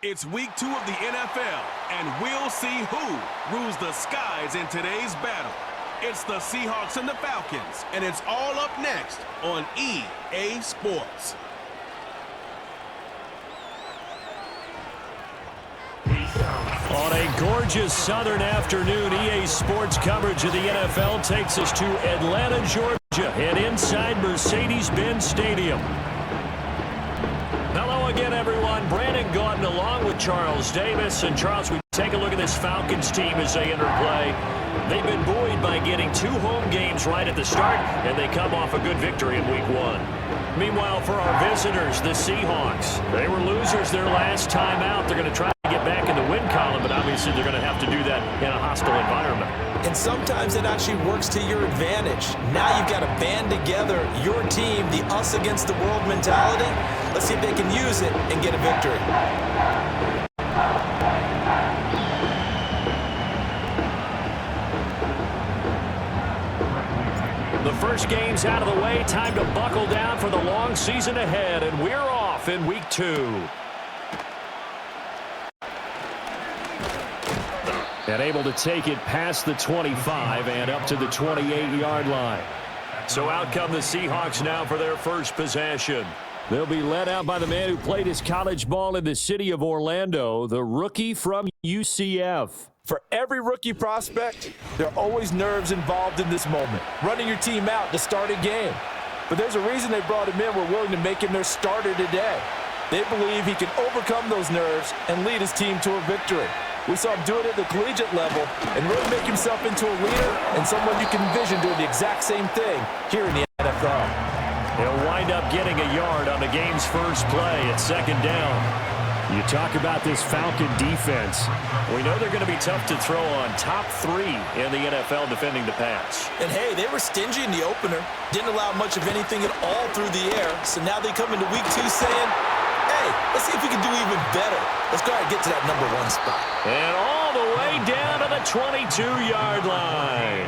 It's week 2 of the NFL, and we'll see who rules the skies in today's battle. It's the Seahawks and the Falcons, and it's all up next on EA Sports. On a gorgeous southern afternoon, EA Sports coverage of the NFL takes us to Atlanta, Georgia, and inside Mercedes-Benz Stadium. Hello again, everyone. Brandon Gordon along with Charles Davis. And Charles, we take a look at this Falcons team as they enter play. They've been buoyed by getting 2 home games right at the start, and they come off a good victory in week 1. Meanwhile, for our visitors, the Seahawks, they were losers their last time out. They're going to try to get back in the win column, but obviously they're going to have to do that in a hostile environment. And sometimes it actually works to your advantage. Now you've got to band together your team, the us against the world mentality. Let's see if they can use it and get a victory. The first game's out of the way. Time to buckle down for the long season ahead, and we're off in week 2. And able to take it past the 25 and up to the 28-yard line. So out come the Seahawks now for their first possession. They'll be led out by the man who played his college ball in the city of Orlando, the rookie from UCF. For every rookie prospect, there are always nerves involved in this moment. Running your team out to start a game. But there's a reason they brought him in. We're willing to make him their starter today. They believe he can overcome those nerves and lead his team to a victory. We saw him do it at the collegiate level and really make himself into a leader and someone you can envision doing the exact same thing here in the NFL. He'll wind up getting a yard on the game's first play at second down. You talk about this Falcon defense. We know they're going to be tough to throw on. Top 3 in the NFL defending the pass. And hey, they were stingy in the opener. Didn't allow much of anything at all through the air. So now they come into week 2 saying, hey, let's see if we can do even better. Let's go ahead and get to that number 1 spot. And all the way down to the 22-yard line.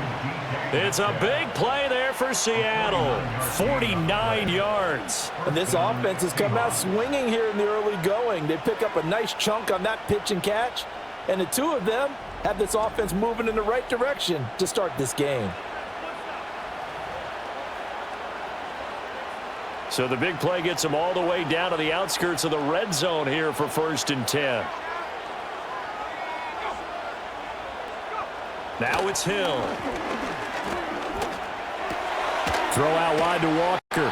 It's a big play there for Seattle. 49 yards. And this offense has come out swinging here in the early going. They pick up a nice chunk on that pitch and catch. And the 2 of them have this offense moving in the right direction to start this game. So the big play gets them all the way down to the outskirts of the red zone here for 1st and 10. Now it's Hill. Throw out wide to Walker.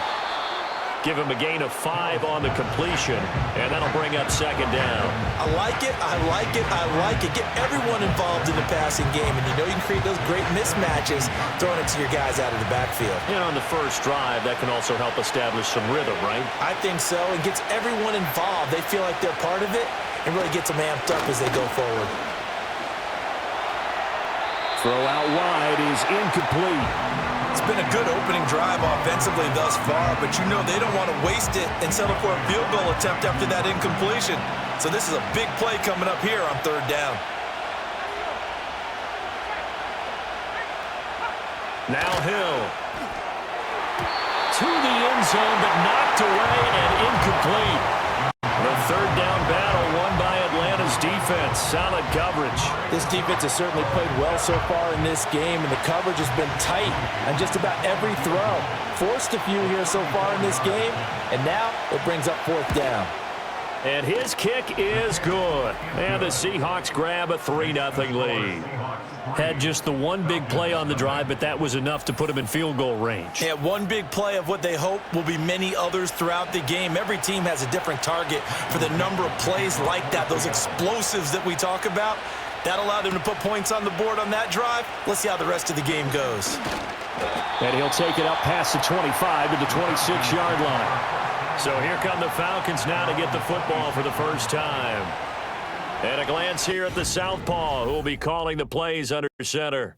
Give him a gain of 5 on the completion, and that'll bring up second down. I like it, I like it, I like it. Get everyone involved in the passing game, and you know you can create those great mismatches throwing it to your guys out of the backfield. And on the first drive, that can also help establish some rhythm, right? I think so. It gets everyone involved. They feel like they're part of it, and really gets them amped up as they go forward. Throw out wide is incomplete. It's been a good opening drive offensively thus far, but you know they don't want to waste it and settle for a field goal attempt after that incompletion. So this is a big play coming up here on 3rd down. Now Hill. To the end zone, but knocked away and incomplete. The 3rd down battle won by Atlanta's defense. Solid coverage. This defense has certainly played well so far in this game, and the coverage has been tight on just about every throw. Forced a few here so far in this game, and now it brings up 4th down. And his kick is good. And the Seahawks grab a 3-0 lead. Had just the one big play on the drive, but that was enough to put him in field goal range. Yeah, one big play of what they hope will be many others throughout the game. Every team has a different target for the number of plays like that, those explosives that we talk about. That allowed him to put points on the board on that drive. Let's see how the rest of the game goes. And he'll take it up past the 25 to the 26-yard line. So here come the Falcons now to get the football for the first time. And a glance here at the southpaw, who will be calling the plays under center.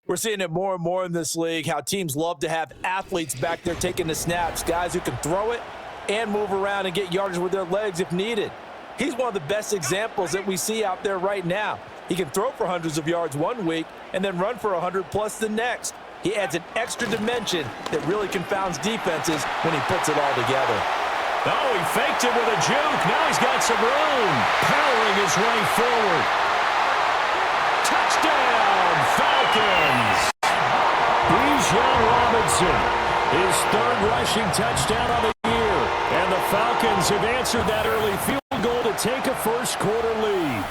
We're seeing it more and more in this league, how teams love to have athletes back there taking the snaps, guys who can throw it and move around and get yardage with their legs if needed. He's one of the best examples that we see out there right now. He can throw for hundreds of yards one week and then run for 100+ the next. He adds an extra dimension that really confounds defenses when he puts it all together. Oh, he faked it with a juke. Now he's got some room. Powering his way forward. Touchdown, Falcons. Bijan Robinson, his third rushing touchdown of the year. And the Falcons have answered that early field goal to take a first-quarter lead.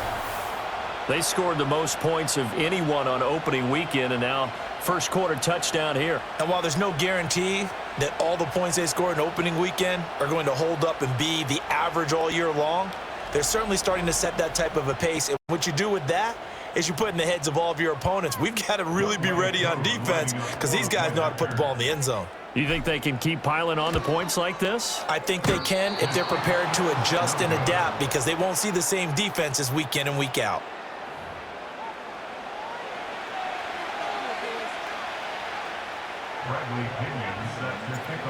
They scored the most points of anyone on opening weekend, and now first-quarter touchdown here. And while there's no guarantee that all the points they scored in opening weekend are going to hold up and be the average all year long, they're certainly starting to set that type of a pace. And what you do with that is you put in the heads of all of your opponents, we've got to really be ready on defense because these guys know how to put the ball in the end zone. You think they can keep piling on the points like this? I think they can if they're prepared to adjust and adapt because they won't see the same defenses week in and week out.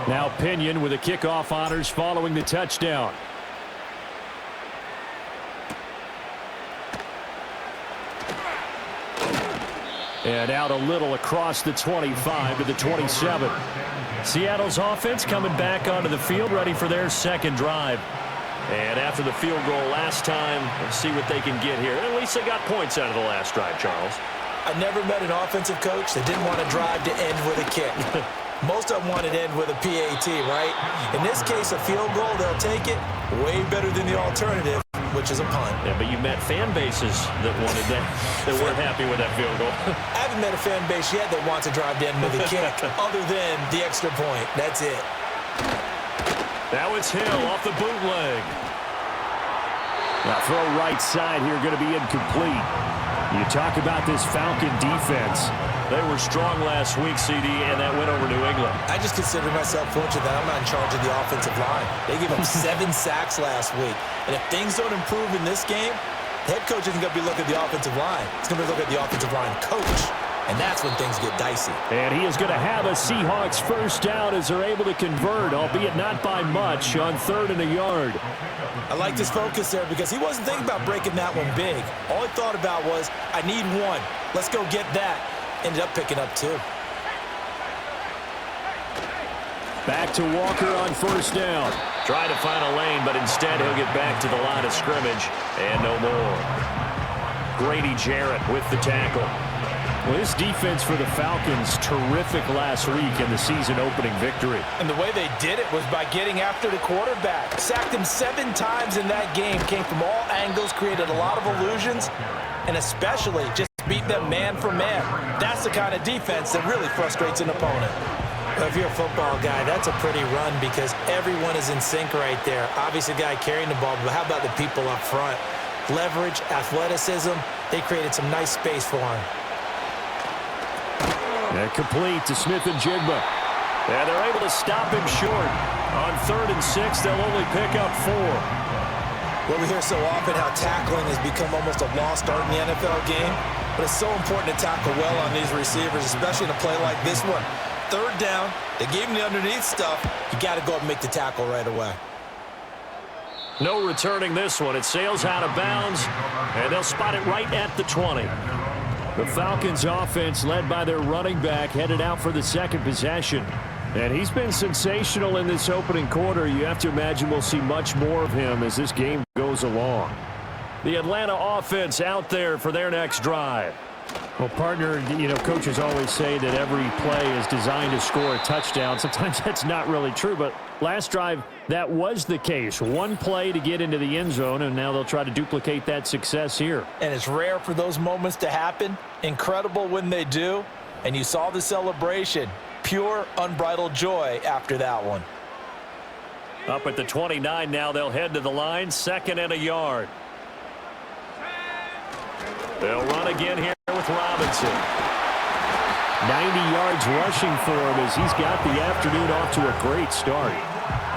Now Pinion with the kickoff honors following the touchdown. And out a little across the 25 to the 27. Seattle's offense coming back onto the field, ready for their second drive. And after the field goal last time, let's see what they can get here. At least they got points out of the last drive, Charles. I never met an offensive coach that didn't want to drive to end with a kick. Most of them wanted to end with a PAT, right? In this case, a field goal, they'll take it. Way better than the alternative, which is a punt. Yeah, but you met fan bases that wanted that, that weren't happy with that field goal. I haven't met a fan base yet that wants to drive to end with a kick, other than the extra point. That's it. Now it's Hill off the bootleg. Now throw right side here, going to be incomplete. You talk about this Falcon defense. They were strong last week, CD, and that went over New England. I just consider myself fortunate that I'm not in charge of the offensive line. They gave up 7 sacks last week. And if things don't improve in this game, the head coach isn't going to be looking at the offensive line. He's going to be looking at the offensive line coach. And that's when things get dicey. And he is going to have a Seahawks first down as they're able to convert, albeit not by much, on 3rd and a yard. I like his focus there because he wasn't thinking about breaking that one big. All he thought about was, I need one. Let's go get that. Ended up picking up 2. Back to Walker on first down. Trying to find a lane, but instead he'll get back to the line of scrimmage. And no more. Grady Jarrett with the tackle. Well, this defense for the Falcons, terrific last week in the season-opening victory. And the way they did it was by getting after the quarterback. Sacked him 7 times in that game. Came from all angles, created a lot of illusions, and especially just beat them man for man. That's the kind of defense that really frustrates an opponent. Well, if you're a football guy, that's a pretty run because everyone is in sync right there. Obviously, the guy carrying the ball, but how about the people up front? Leverage, athleticism, they created some nice space for him. And complete to Smith and Jigba. And they're able to stop him short. On 3rd and 6, they'll only pick up 4. Well, we hear so often how tackling has become almost a lost art in the NFL game, but it's so important to tackle well on these receivers, especially in a play like this one. 3rd down, they gave him the underneath stuff. You got to go up and make the tackle right away. No returning this one. It sails out of bounds, and they'll spot it right at the 20. The Falcons offense, led by their running back, headed out for the second possession. And he's been sensational in this opening quarter. You have to imagine we'll see much more of him as this game goes along. The Atlanta offense out there for their next drive. Well, partner, you know, coaches always say that every play is designed to score a touchdown. Sometimes that's not really true, but last drive, that was the case. One play to get into the end zone, and now they'll try to duplicate that success here. And it's rare for those moments to happen. Incredible when they do. And you saw the celebration. Pure, unbridled joy after that one. Up at the 29 now, they'll head to the line, 2nd and a yard. They'll run again here with Robinson. 90 yards rushing for him as he's got the afternoon off to a great start.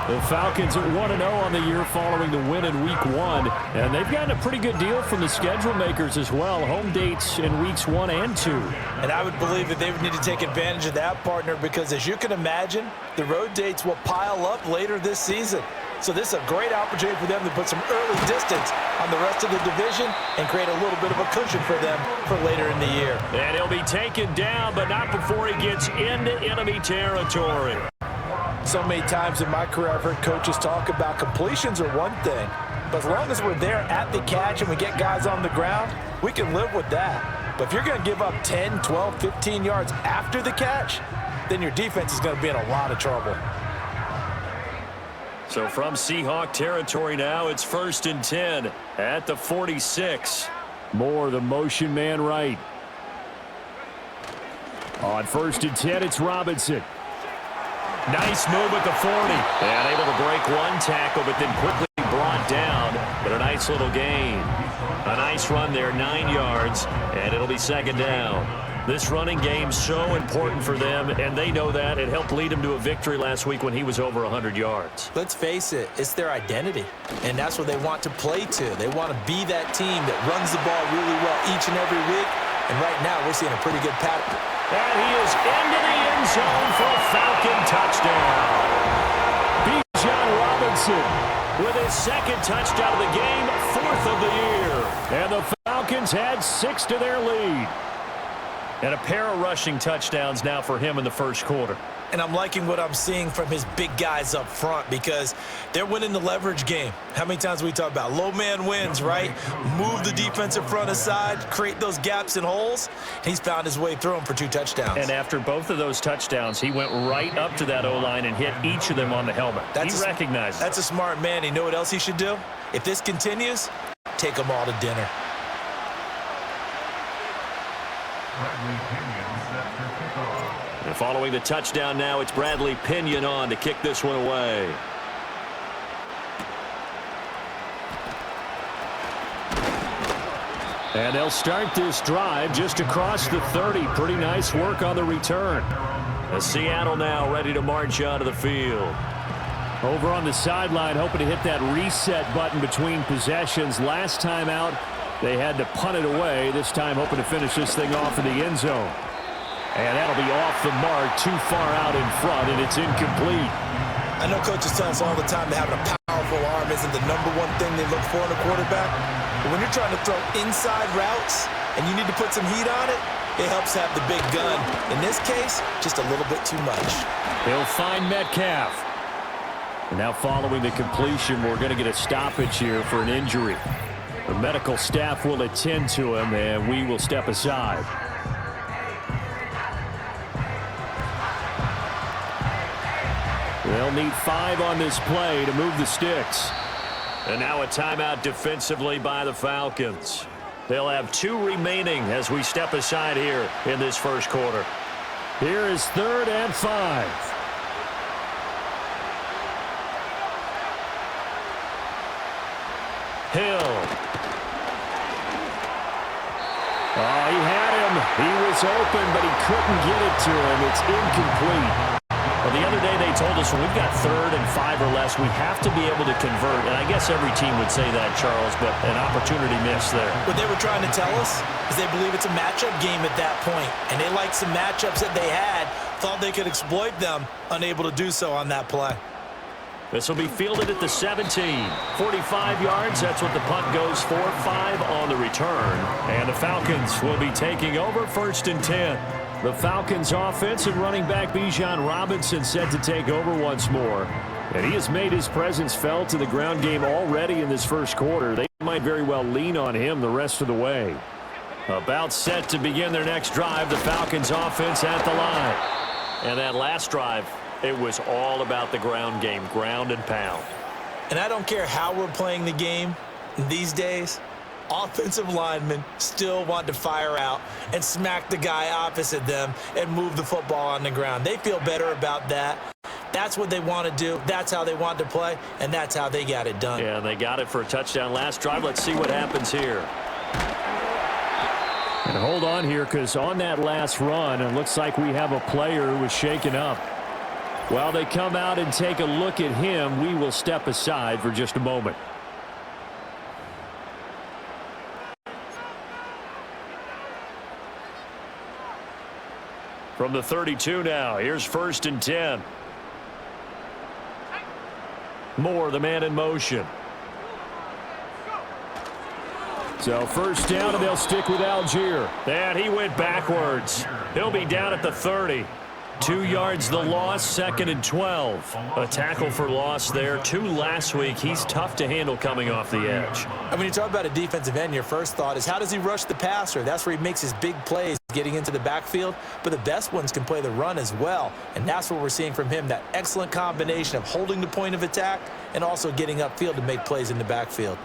The Falcons are 1-0 on the year following the win in Week 1, and they've gotten a pretty good deal from the schedule makers as well. Home dates in Weeks 1 and 2. And I would believe that they would need to take advantage of that, partner, because as you can imagine, the road dates will pile up later this season. So this is a great opportunity for them to put some early distance on the rest of the division and create a little bit of a cushion for them for later in the year. And he'll be taken down, but not before he gets into enemy territory. So many times in my career, I've heard coaches talk about completions are one thing, but as long as we're there at the catch and we get guys on the ground, we can live with that. But if you're going to give up 10, 12, 15 yards after the catch, then your defense is going to be in a lot of trouble. So from Seahawk territory now, it's 1st and 10 at the 46. Moore, the motion man right. On 1st and 10, it's Robinson. Nice move at the 40. And able to break one tackle, but then quickly brought down. But a nice little gain. A nice run there, 9 yards, and it'll be 2nd down. This running game's so important for them, and they know that. It helped lead them to a victory last week when he was over 100 yards. Let's face it, it's their identity, and that's what they want to play to. They want to be that team that runs the ball really well each and every week, and right now we're seeing a pretty good pattern. And he is into the end zone for a Falcon touchdown. VeGue Robinson with his 2nd touchdown of the game, 4th of the year. And the Falcons had 6 to their lead. And a pair of rushing touchdowns now for him in the 1st quarter. And I'm liking what I'm seeing from his big guys up front because they're winning the leverage game. How many times we talk about low man wins, right? Move the defensive front aside, create those gaps and holes. He's found his way through them for 2 touchdowns. And after both of those touchdowns, he went right up to that O-line and hit each of them on the helmet. He recognized it. That's a smart man. You know what else he should do? If this continues, take them all to dinner. And following the touchdown now, it's Bradley Pinion on to kick this one away. And they'll start this drive just across the 30. Pretty nice work on the return. And Seattle now ready to march onto the field. Over on the sideline, hoping to hit that reset button between possessions. Last time out, they had to punt it away. This time hoping to finish this thing off in the end zone. And that'll be off the mark, too far out in front, and it's incomplete. I know coaches tell us all the time that having a powerful arm isn't the #1 thing they look for in a quarterback. But when you're trying to throw inside routes and you need to put some heat on it, it helps have the big gun. In this case, just a little bit too much. He'll find Metcalf. And now following the completion, we're going to get a stoppage here for an injury. The medical staff will attend to him, and we will step aside. They'll need 5 on this play to move the sticks. And now a timeout defensively by the Falcons. They'll have 2 remaining as we step aside here in this 1st quarter. Here is 3rd and 5. Hill. Oh, he had him. He was open, but he couldn't get it to him. It's incomplete. Well, the other day they told us when we've got 3rd and 5 or less, we have to be able to convert. And I guess every team would say that, Charles, but an opportunity missed there. What they were trying to tell us is they believe it's a matchup game at that point. And they liked some matchups that they had, thought they could exploit them, unable to do so on that play. This will be fielded at the 17. 45 yards, that's what the punt goes for. 5 on the return. And the Falcons will be taking over 1st and 10. The Falcons offense and running back VeGue Robinson set to take over once more. And he has made his presence felt in the ground game already in this 1st quarter. They might very well lean on him the rest of the way. About set to begin their next drive, the Falcons offense at the line. And that last drive, it was all about the ground game, ground and pound. And I don't care how we're playing the game these days, offensive linemen still want to fire out and smack the guy opposite them and move the football on the ground. They feel better about that. That's what they want to do. That's how they want to play, and that's how they got it done. Yeah, they got it for a touchdown last drive. Let's see what happens here. And hold on here, because on that last run, it looks like we have a player who was shaken up. While they come out and take a look at him, we will step aside for just a moment. From the 32 now, here's 1st and 10. Moore, the man in motion. So 1st down, and they'll stick with Algier. And he went backwards. He'll be down at the 30. 2 yards the loss, 2nd and 12. A tackle for loss there. 2 last week. He's tough to handle coming off the edge. And when you talk about a defensive end, your first thought is, how does he rush the passer? That's where he makes his big plays, getting into the backfield. But the best ones can play the run as well. And that's what we're seeing from him, that excellent combination of holding the point of attack and also getting upfield to make plays in the backfield.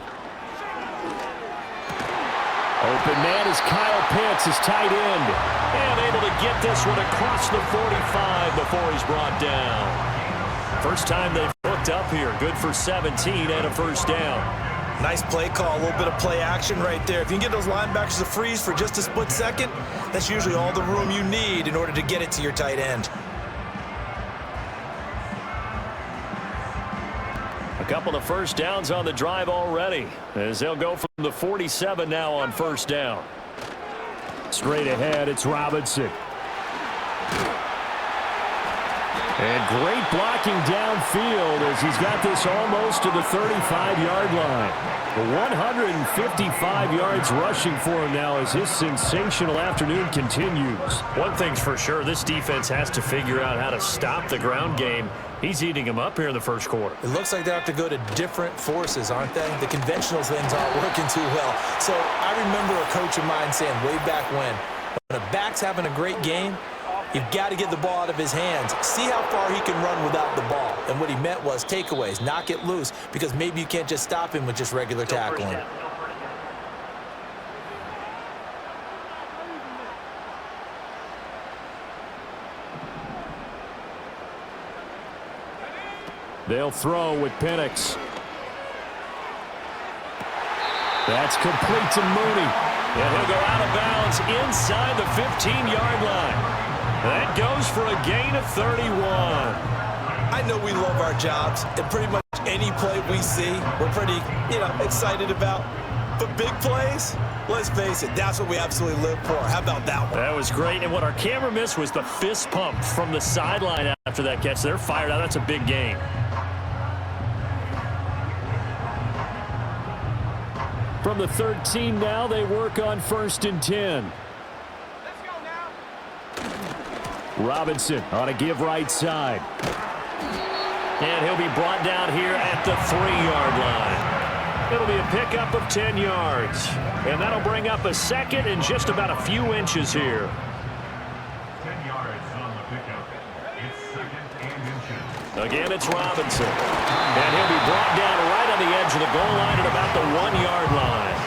Open man is Kyle Pitts, his tight end. And able to get this one across the 45 before he's brought down. First time they've hooked up here. Good for 17 and a first down. Nice play call, a little bit of play action right there. If you can get those linebackers to freeze for just a split second, that's usually all the room you need in order to get it to your tight end. A couple of first downs on the drive already, as they'll go from the 47 now on first down. Straight ahead, it's Robinson. And great blocking downfield as he's got this almost to the 35-yard line. 155 yards rushing for him now as his sensational afternoon continues. One thing's for sure, this defense has to figure out how to stop the ground game. He's eating them up here in the first quarter. It looks like they have to go to different forces, aren't they? The conventional things aren't working too well. So I remember a coach of mine saying way back when a back's having a great game, you've got to get the ball out of his hands. See how far he can run without the ball. And what he meant was takeaways, knock it loose, because maybe you can't just stop him with just regular tackling. They'll throw with Penix. That's complete to Mooney. And he'll go out of bounds inside the 15-yard line. That goes for a gain of 31. I know we love our jobs, and pretty much any play we see, we're pretty, excited about. But big plays, let's face it, that's what we absolutely live for. How about that one? That was great, and what our camera missed was the fist pump from the sideline after that catch. They're fired out. That's a big gain. From the 13 now, they work on 1st and 10. Robinson on a give right side. And he'll be brought down here at the 3-yard line. It'll be a pickup of 10 yards. And that'll bring up a second and just about a few inches here. 10 yards on the pickup. It's 2nd and inches. Again, it's Robinson. And he'll be brought down right on the edge of the goal line at about the 1-yard line.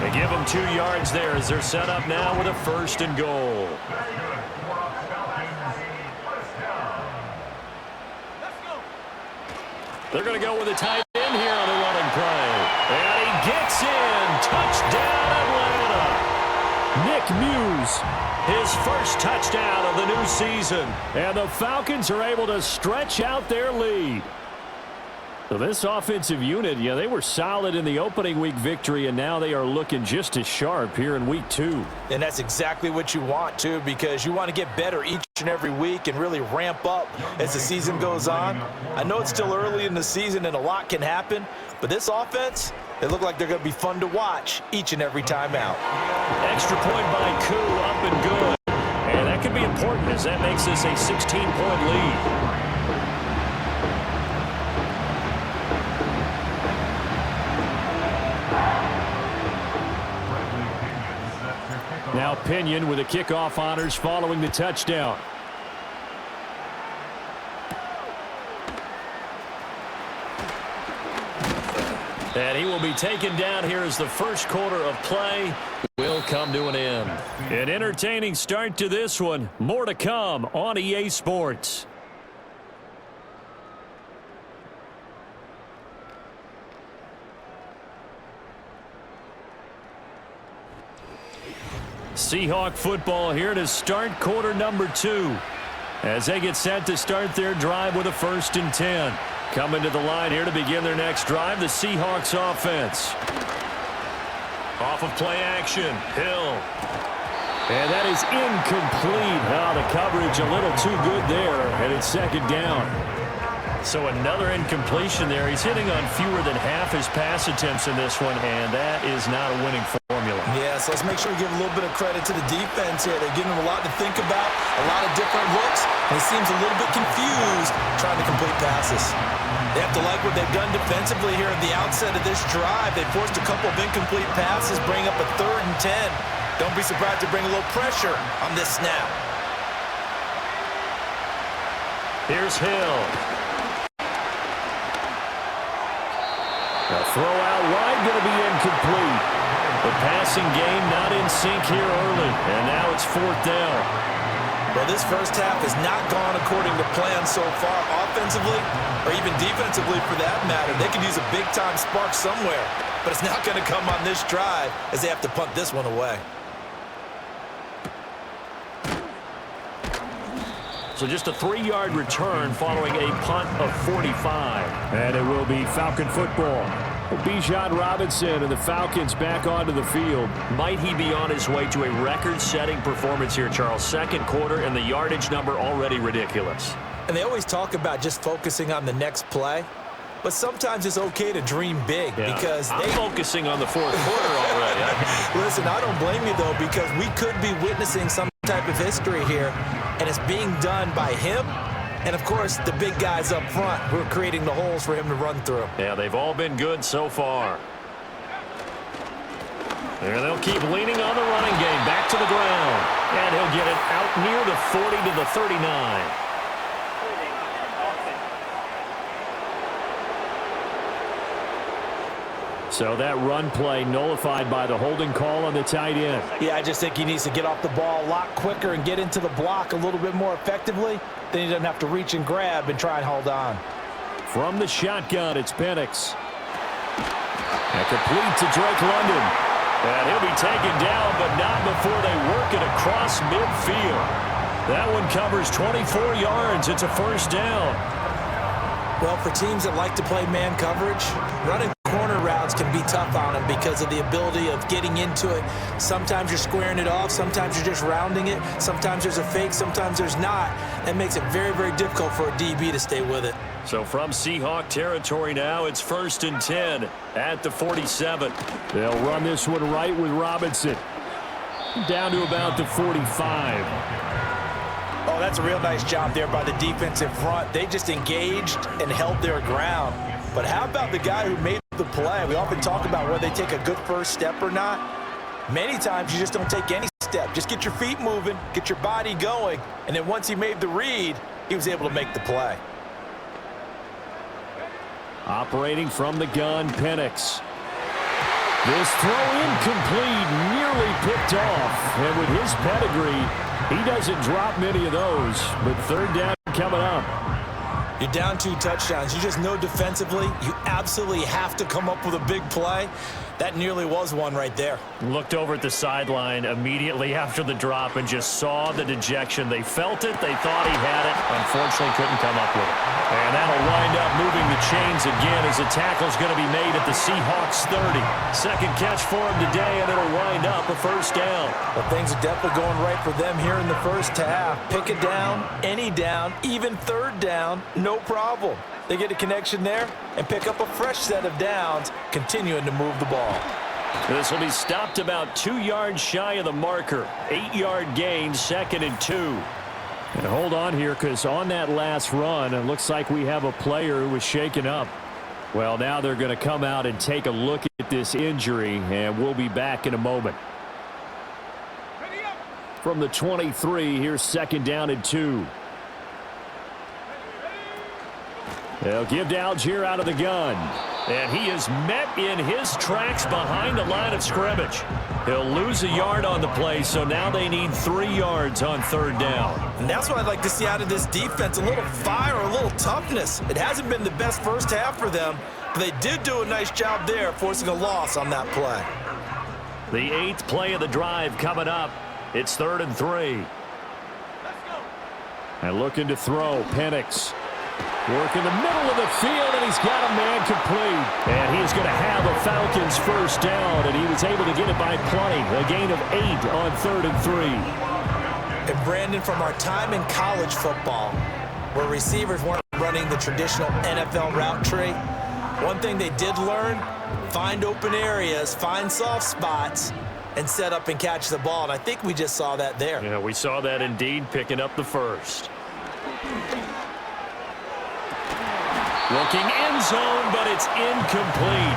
They give him 2 yards there as they're set up now with a 1st and goal. They're going to go with a tight end here on the running play. And he gets in. Touchdown, Atlanta. Nick Muse. His first touchdown of the new season. And the Falcons are able to stretch out their lead. So this offensive unit, they were solid in the opening week victory, and now they are looking just as sharp here in week 2. And that's exactly what you want, too, because you want to get better each and every week and really ramp up as the season goes on. I know it's still early in the season and a lot can happen, but this offense, they look like they're going to be fun to watch each and every time out. Extra point by Koo, up and good. And that could be important as that makes this a 16-point lead. Now Pinion with the kickoff honors following the touchdown. And he will be taken down here as the first quarter of play will come to an end. An entertaining start to this one. More to come on EA Sports. Seahawk football here to start quarter number 2 as they get set to start their drive with a 1st and 10. Coming to the line here to begin their next drive, the Seahawks offense. Off of play action, Hill. And that is incomplete. The coverage a little too good there, and it's 2nd down. So another incompletion there. He's hitting on fewer than half his pass attempts in this one, and that is not a winning formula. formula. Yeah, so let's make sure we give a little bit of credit to the defense here. They're giving them a lot to think about, a lot of different looks, and he seems a little bit confused trying to complete passes. They have to like what they've done defensively here at the outset of this drive. They forced a couple of incomplete passes, bring up a 3rd and 10. Don't be surprised to bring a little pressure on this snap. Here's Hill. The throw out wide going to be incomplete. The passing game not in sync here early, and now it's 4th down. Well, this first half has not gone according to plan so far, offensively or even defensively for that matter. They could use a big-time spark somewhere, but it's not going to come on this drive as they have to punt this one away. So just a 3-yard return following a punt of 45. And it will be Falcon football. Bijan Robinson and the Falcons back onto the field. Might he be on his way to a record-setting performance here, Charles? 2nd quarter, and the yardage number already ridiculous. And they always talk about just focusing on the next play. But sometimes it's okay to dream big because I'm focusing on the 4th quarter already. Listen, I don't blame you, though, because we could be witnessing some type of history here, and it's being done by him and, of course, the big guys up front who are creating the holes for him to run through. Yeah, they've all been good so far. There, they'll keep leaning on the running game. Back to the ground. And he'll get it out near the 40 to the 39. So that run play nullified by the holding call on the tight end. Yeah, I just think he needs to get off the ball a lot quicker and get into the block a little bit more effectively. Then he doesn't have to reach and grab and try and hold on. From the shotgun, it's Penix. And complete to Drake London. And he'll be taken down, but not before they work it across midfield. That one covers 24 yards. It's a 1st down. Well, for teams that like to play man coverage, running corner routes can be tough on them because of the ability of getting into it. Sometimes you're squaring it off. Sometimes you're just rounding it. Sometimes there's a fake. Sometimes there's not. That makes it very, very difficult for a DB to stay with it. So from Seahawk territory now, it's 1st and 10 at the 47. They'll run this one right with Robinson. Down to about the 45. Oh, that's a real nice job there by the defensive front. They just engaged and held their ground. But how about the guy who made the play? We often talk about whether they take a good first step or not. Many times you just don't take any step. Just get your feet moving, get your body going, and then once he made the read, he was able to make the play. Operating from the gun, Penix. This throw incomplete, nearly picked off. And with his pedigree, he doesn't drop many of those. But 3rd down coming up. You're down 2 touchdowns. You just know defensively you absolutely have to come up with a big play. That nearly was one right there. Looked over at the sideline immediately after the drop and just saw the dejection. They felt it. They thought he had it. Unfortunately, couldn't come up with it. And that'll wind up moving the chains again as the tackle's going to be made at the Seahawks 30. 2nd catch for him today, and it'll wind up a 1st down. Well, things are definitely going right for them here in the first half. Pick a down, any down, even 3rd down, no problem. They get a connection there and pick up a fresh set of downs, continuing to move the ball. This will be stopped about 2 yards shy of the marker. 8-yard gain, 2nd and 2. And hold on here, because on that last run, it looks like we have a player who was shaken up. Well, now they're going to come out and take a look at this injury, and we'll be back in a moment. From the 23, here's 2nd down and 2. They'll give to Algier out of the gun. And he is met in his tracks behind the line of scrimmage. He'll lose a yard on the play, so now they need 3 yards on 3rd down. And that's what I'd like to see out of this defense, a little fire, a little toughness. It hasn't been the best first half for them, but they did do a nice job there, forcing a loss on that play. The 8th play of the drive coming up. It's 3rd and 3. And looking to throw, Penix. Work in the middle of the field, and he's got a man complete. And he's going to have a Falcons 1st down, and he was able to get it by plenty. A gain of 8 on 3rd and 3. And Brandon, from our time in college football, where receivers weren't running the traditional NFL route tree, one thing they did learn, find open areas, find soft spots, and set up and catch the ball. And I think we just saw that there. Yeah, we saw that indeed, picking up the first. Looking end zone, but it's incomplete.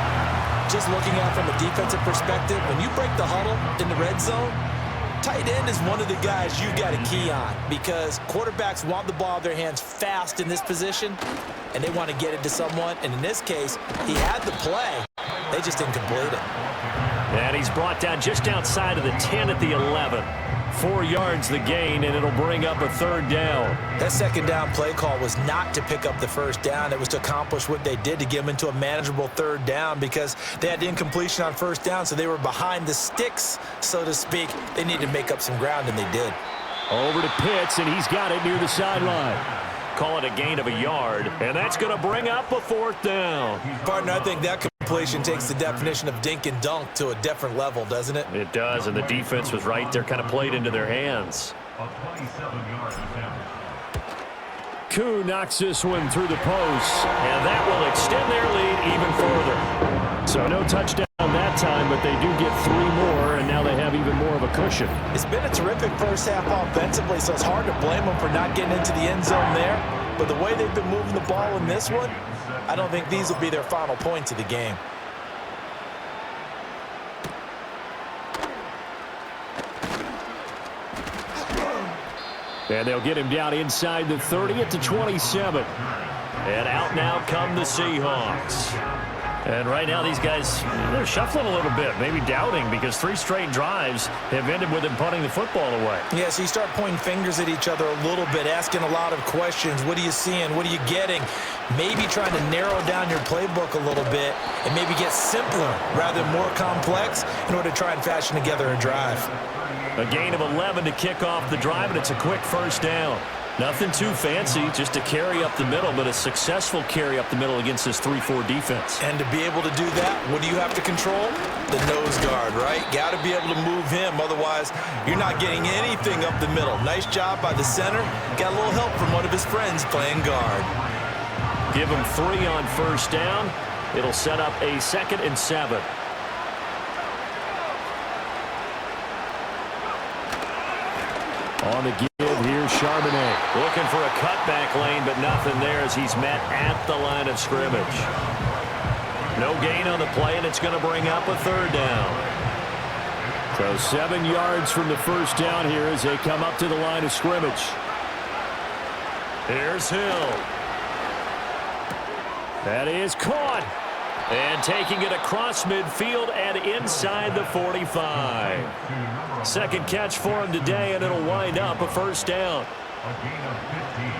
Just looking at it from a defensive perspective, when you break the huddle in the red zone, tight end is one of the guys you've got to key on because quarterbacks want the ball in their hands fast in this position, and they want to get it to someone. And in this case, he had the play. They just didn't complete it. And he's brought down just outside of the 10 at the 11. 4 yards the gain, and it'll bring up a third down. That second down play call was not to pick up the first down. It was to accomplish what they did to get them into a manageable third down because they had the incompletion on first down, so they were behind the sticks, so to speak. They needed to make up some ground, and they did. Over to Pitts, and he's got it near the sideline. Call it a gain of a yard, and that's going to bring up a fourth down. Partner, I think that completion takes the definition of dink and dunk to a different level, doesn't it? It does, and the defense was right there, kind of played into their hands. A 27-yard attempt. Koo knocks this one through the post. And that will extend their lead even further. So no touchdown that time, but they do get 3 more, and now they have even more of a cushion. It's been a terrific first half offensively, so it's hard to blame them for not getting into the end zone there. But the way they've been moving the ball in this one, I don't think these will be their final points of the game. And they'll get him down inside the 30 at the 27. And out now come the Seahawks. And right now these guys, they're shuffling a little bit, maybe doubting, because 3 straight drives have ended with them punting the football away. Yeah, so you start pointing fingers at each other a little bit, asking a lot of questions. What are you seeing? What are you getting? Maybe trying to narrow down your playbook a little bit and maybe get simpler rather than more complex in order to try and fashion together a drive. A gain of 11 to kick off the drive, and it's a quick first down. Nothing too fancy, just a carry up the middle, but a successful carry up the middle against this 3-4 defense. And to be able to do that, what do you have to control? The nose guard, right? Got to be able to move him, otherwise you're not getting anything up the middle. Nice job by the center. Got a little help from one of his friends playing guard. Give him 3 on first down. It'll set up a 2nd and 7. On the give here, Charbonnet. Looking for a cutback lane, but nothing there as he's met at the line of scrimmage. No gain on the play, and it's going to bring up a third down. So 7 yards from the first down here as they come up to the line of scrimmage. Here's Hill. That is caught. And taking it across midfield and inside the 45. Second catch for him today, and it'll wind up a first down. A gain of 15.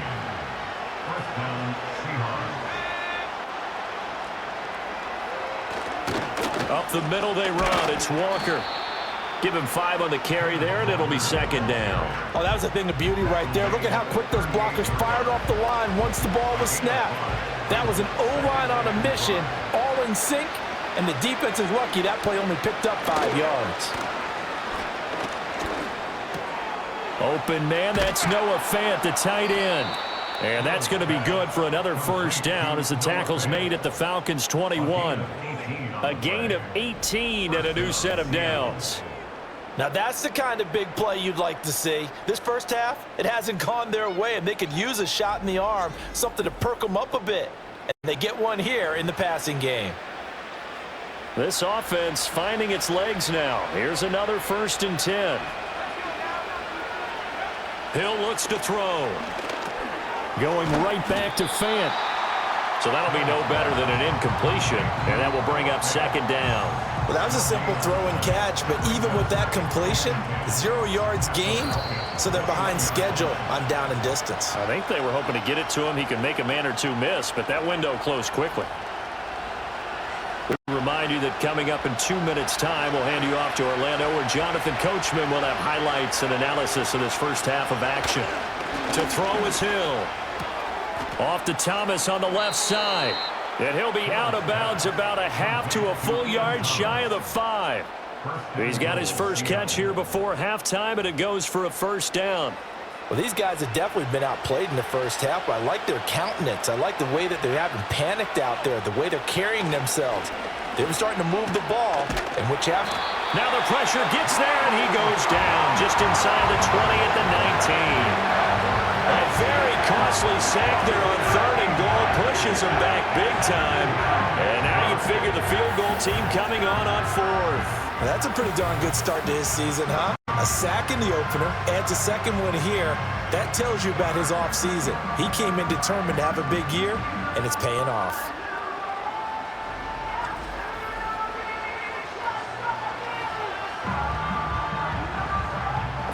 First down, Seahawks. Up the middle they run. It's Walker. Give him 5 on the carry there, and it'll be second down. Oh, that was a thing of beauty right there. Look at how quick those blockers fired off the line once the ball was snapped. That was an O-line on a mission, all in sync, and the defense is lucky that play only picked up 5 yards. Open man, that's Noah Fant, the tight end. And that's going to be good for another first down as the tackle's made at the Falcons' 21. A gain of 18 and a new set of downs. Now that's the kind of big play you'd like to see. This first half, it hasn't gone their way, and they could use a shot in the arm, something to perk them up a bit. And they get one here in the passing game. This offense finding its legs now. Here's another 1st and 10. Hill looks to throw. Going right back to Fant. So that'll be no better than an incompletion, and that will bring up second down. Well, that was a simple throw and catch, but even with that completion, 0 yards gained, so they're behind schedule on down and distance. I think they were hoping to get it to him. He could make a man or two miss, but that window closed quickly. We remind you that coming up in 2 minutes' time, we'll hand you off to Orlando, where Jonathan Coachman will have highlights and analysis of this first half of action. To throw is Hill. Off to Thomas on the left side. And he'll be out of bounds about a half to a full yard shy of the 5. He's got his first catch here before halftime, and it goes for a first down. Well, these guys have definitely been outplayed in the first half, but I like their countenance. I like the way that they haven't panicked out there, the way they're carrying themselves. They were starting to move the ball, and which happened. Now the pressure gets there, and he goes down just inside the 20 at the 19. A very costly sack there on 3rd and goal, pushes him back big time. And now you figure the field goal team coming on 4th. That's a pretty darn good start to his season, huh? A sack in the opener, adds a second one here. That tells you about his offseason. He came in determined to have a big year, and it's paying off.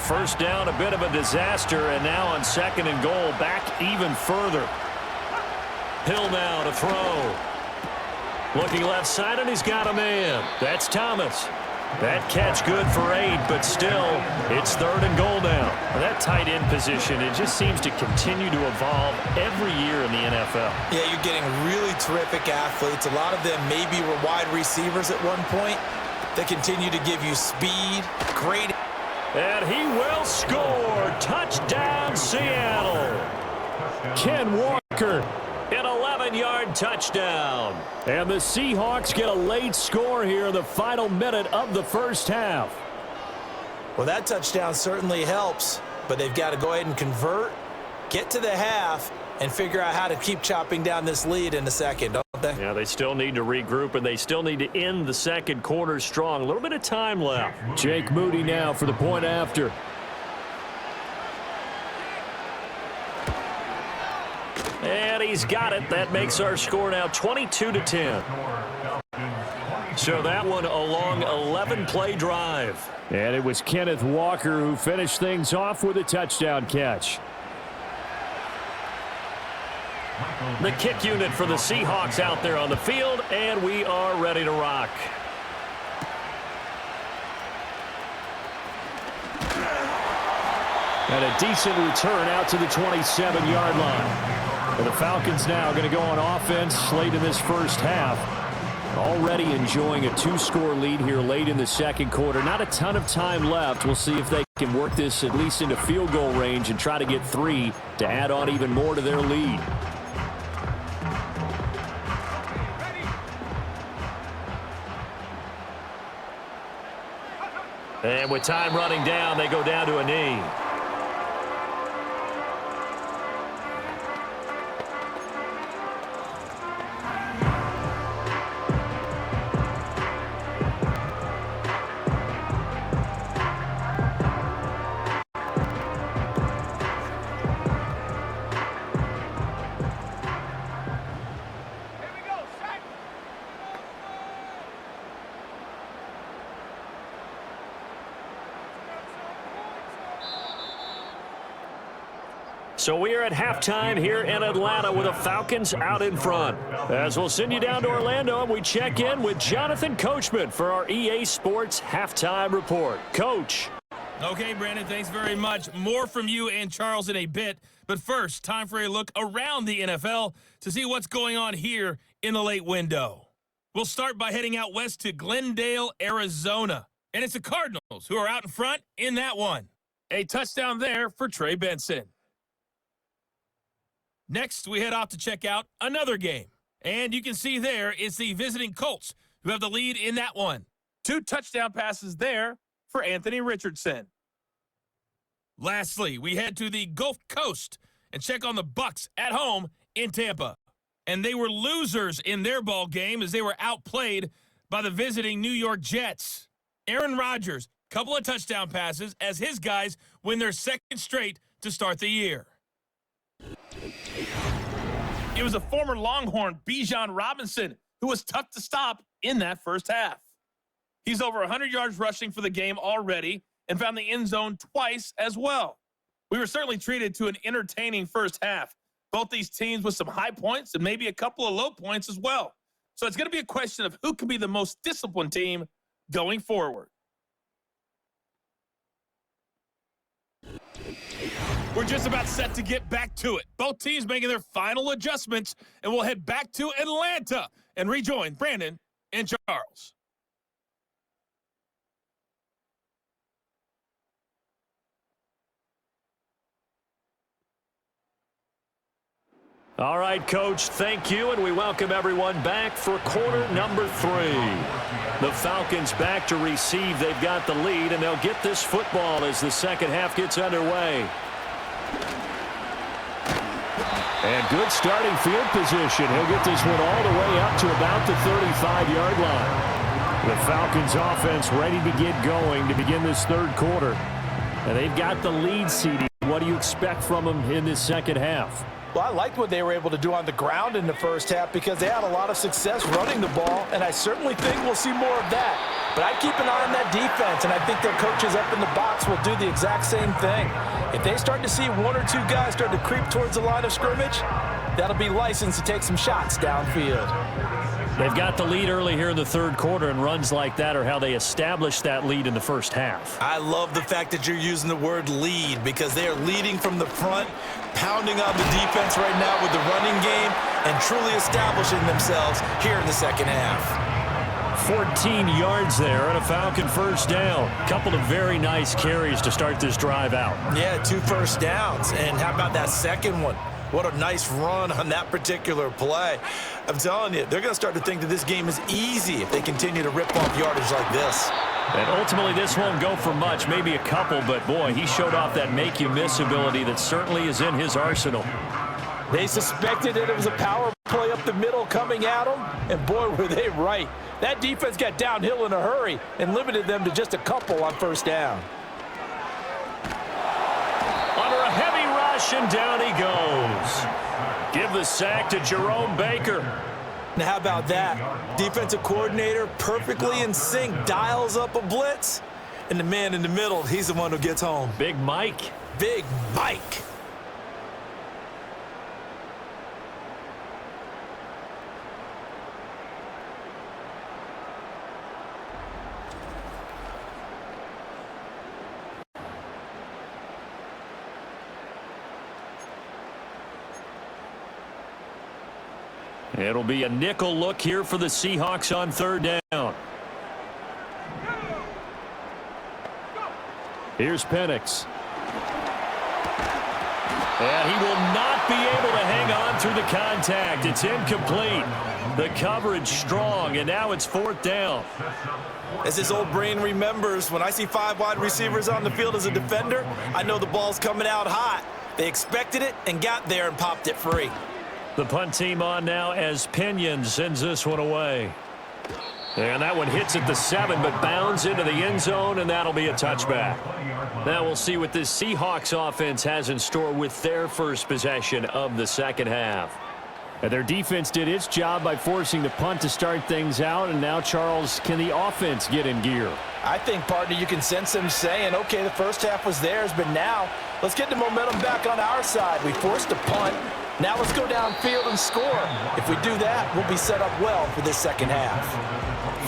First down, a bit of a disaster, and now on 2nd and goal, back even further. Hill now to throw. Looking left side, and he's got a man. That's Thomas. That catch good for 8, but still, it's 3rd and goal now. That tight end position, it just seems to continue to evolve every year in the NFL. Yeah, you're getting really terrific athletes. A lot of them maybe were wide receivers at one point. They continue to give you speed, great. And he will score. Touchdown, Seattle. Ken Walker. An 11-yard touchdown. And the Seahawks get a late score here in the final minute of the first half. Well, that touchdown certainly helps, but they've got to go ahead and convert, get to the half, and figure out how to keep chopping down this lead in the second, don't they? Yeah, they still need to regroup, and they still need to end the second quarter strong. A little bit of time left. Jake Moody now for the point after. And he's got it. That makes our score now 22-10. So that one a long 11-play drive. And it was Kenneth Walker who finished things off with a touchdown catch. The kick unit for the Seahawks out there on the field, and we are ready to rock. And a decent return out to the 27-yard line. And the Falcons now going to go on offense late in this first half. Already enjoying a 2-score lead here late in the second quarter. Not a ton of time left. We'll see if they can work this at least into field goal range and try to get 3 to add on even more to their lead. And with time running down, they go down to a knee. So we are at halftime here in Atlanta with the Falcons out in front. As we'll send you down to Orlando, and we check in with Jonathan Coachman for our EA Sports Halftime Report. Coach. Okay, Brandon, thanks very much. More from you and Charles in a bit. But first, time for a look around the NFL to see what's going on here in the late window. We'll start by heading out west to Glendale, Arizona. And it's the Cardinals who are out in front in that one. A touchdown there for Trey Benson. Next, we head off to check out another game. And you can see there it's the visiting Colts who have the lead in that one. 2 touchdown passes there for Anthony Richardson. Lastly, we head to the Gulf Coast and check on the Bucs at home in Tampa. And they were losers in their ball game as they were outplayed by the visiting New York Jets. Aaron Rodgers, couple of touchdown passes as his guys win their second straight to start the year. It was a former Longhorn, Bijan Robinson, who was tough to stop in that first half. He's over 100 yards rushing for the game already and found the end zone twice as well. We were certainly treated to an entertaining first half. Both these teams with some high points and maybe a couple of low points as well. So it's going to be a question of who can be the most disciplined team going forward. We're just about set to get back to it. Both teams making their final adjustments, and we'll head back to Atlanta and rejoin Brandon and Charles. All right, Coach, thank you, and we welcome everyone back for quarter number 3. The Falcons back to receive. They've got the lead, and they'll get this football as the second half gets underway. And good starting field position. He'll get this one all the way up to about the 35-yard line. The Falcons offense ready to get going to begin this third quarter. And they've got the lead seeding. What do you expect from them in this second half? Well, I liked what they were able to do on the ground in the first half because they had a lot of success running the ball, and I certainly think we'll see more of that. But I'd keep an eye on that defense, and I think their coaches up in the box will do the exact same thing. If they start to see 1 or 2 guys start to creep towards the line of scrimmage, that'll be licensed to take some shots downfield. They've got the lead early here in the third quarter, and runs like that are how they established that lead in the first half. I love the fact that you're using the word lead because they are leading from the front, pounding on the defense right now with the running game, and truly establishing themselves here in the second half. 14 yards there and a Falcon first down. Couple of very nice carries to start this drive out. Yeah, 2 first downs. And how about that second one? What a nice run on that particular play. I'm telling you, they're going to start to think that this game is easy if they continue to rip off yardage like this. And ultimately, this won't go for much, maybe a couple, but boy, he showed off that make-you-miss ability that certainly is in his arsenal. They suspected that it was a power play up the middle coming at them, and boy, were they right. That defense got downhill in a hurry and limited them to just a couple on first down. Under a heavy rush, and down he goes. Give the sack to Jerome Baker. Now, how about that? Defensive coordinator perfectly in sync, dials up a blitz, and the man in the middle, he's the one who gets home. Big Mike. Big Mike. It'll be a nickel look here for the Seahawks on third down. Here's Penix. And he will not be able to hang on through the contact. It's incomplete. The coverage strong, and now it's fourth down. As his old brain remembers, when I see 5 wide receivers on the field as a defender, I know the ball's coming out hot. They expected it and got there and popped it free. The punt team on now as Pinion sends this one away. And that one hits at the 7, but bounds into the end zone, and that'll be a touchback. Now we'll see what this Seahawks offense has in store with their first possession of the second half. And their defense did its job by forcing the punt to start things out, and now, Charles, can the offense get in gear? I think, partner, you can sense them saying, okay, the first half was theirs, but now let's get the momentum back on our side. We forced a punt. Now let's go downfield and score. If we do that, we'll be set up well for this second half.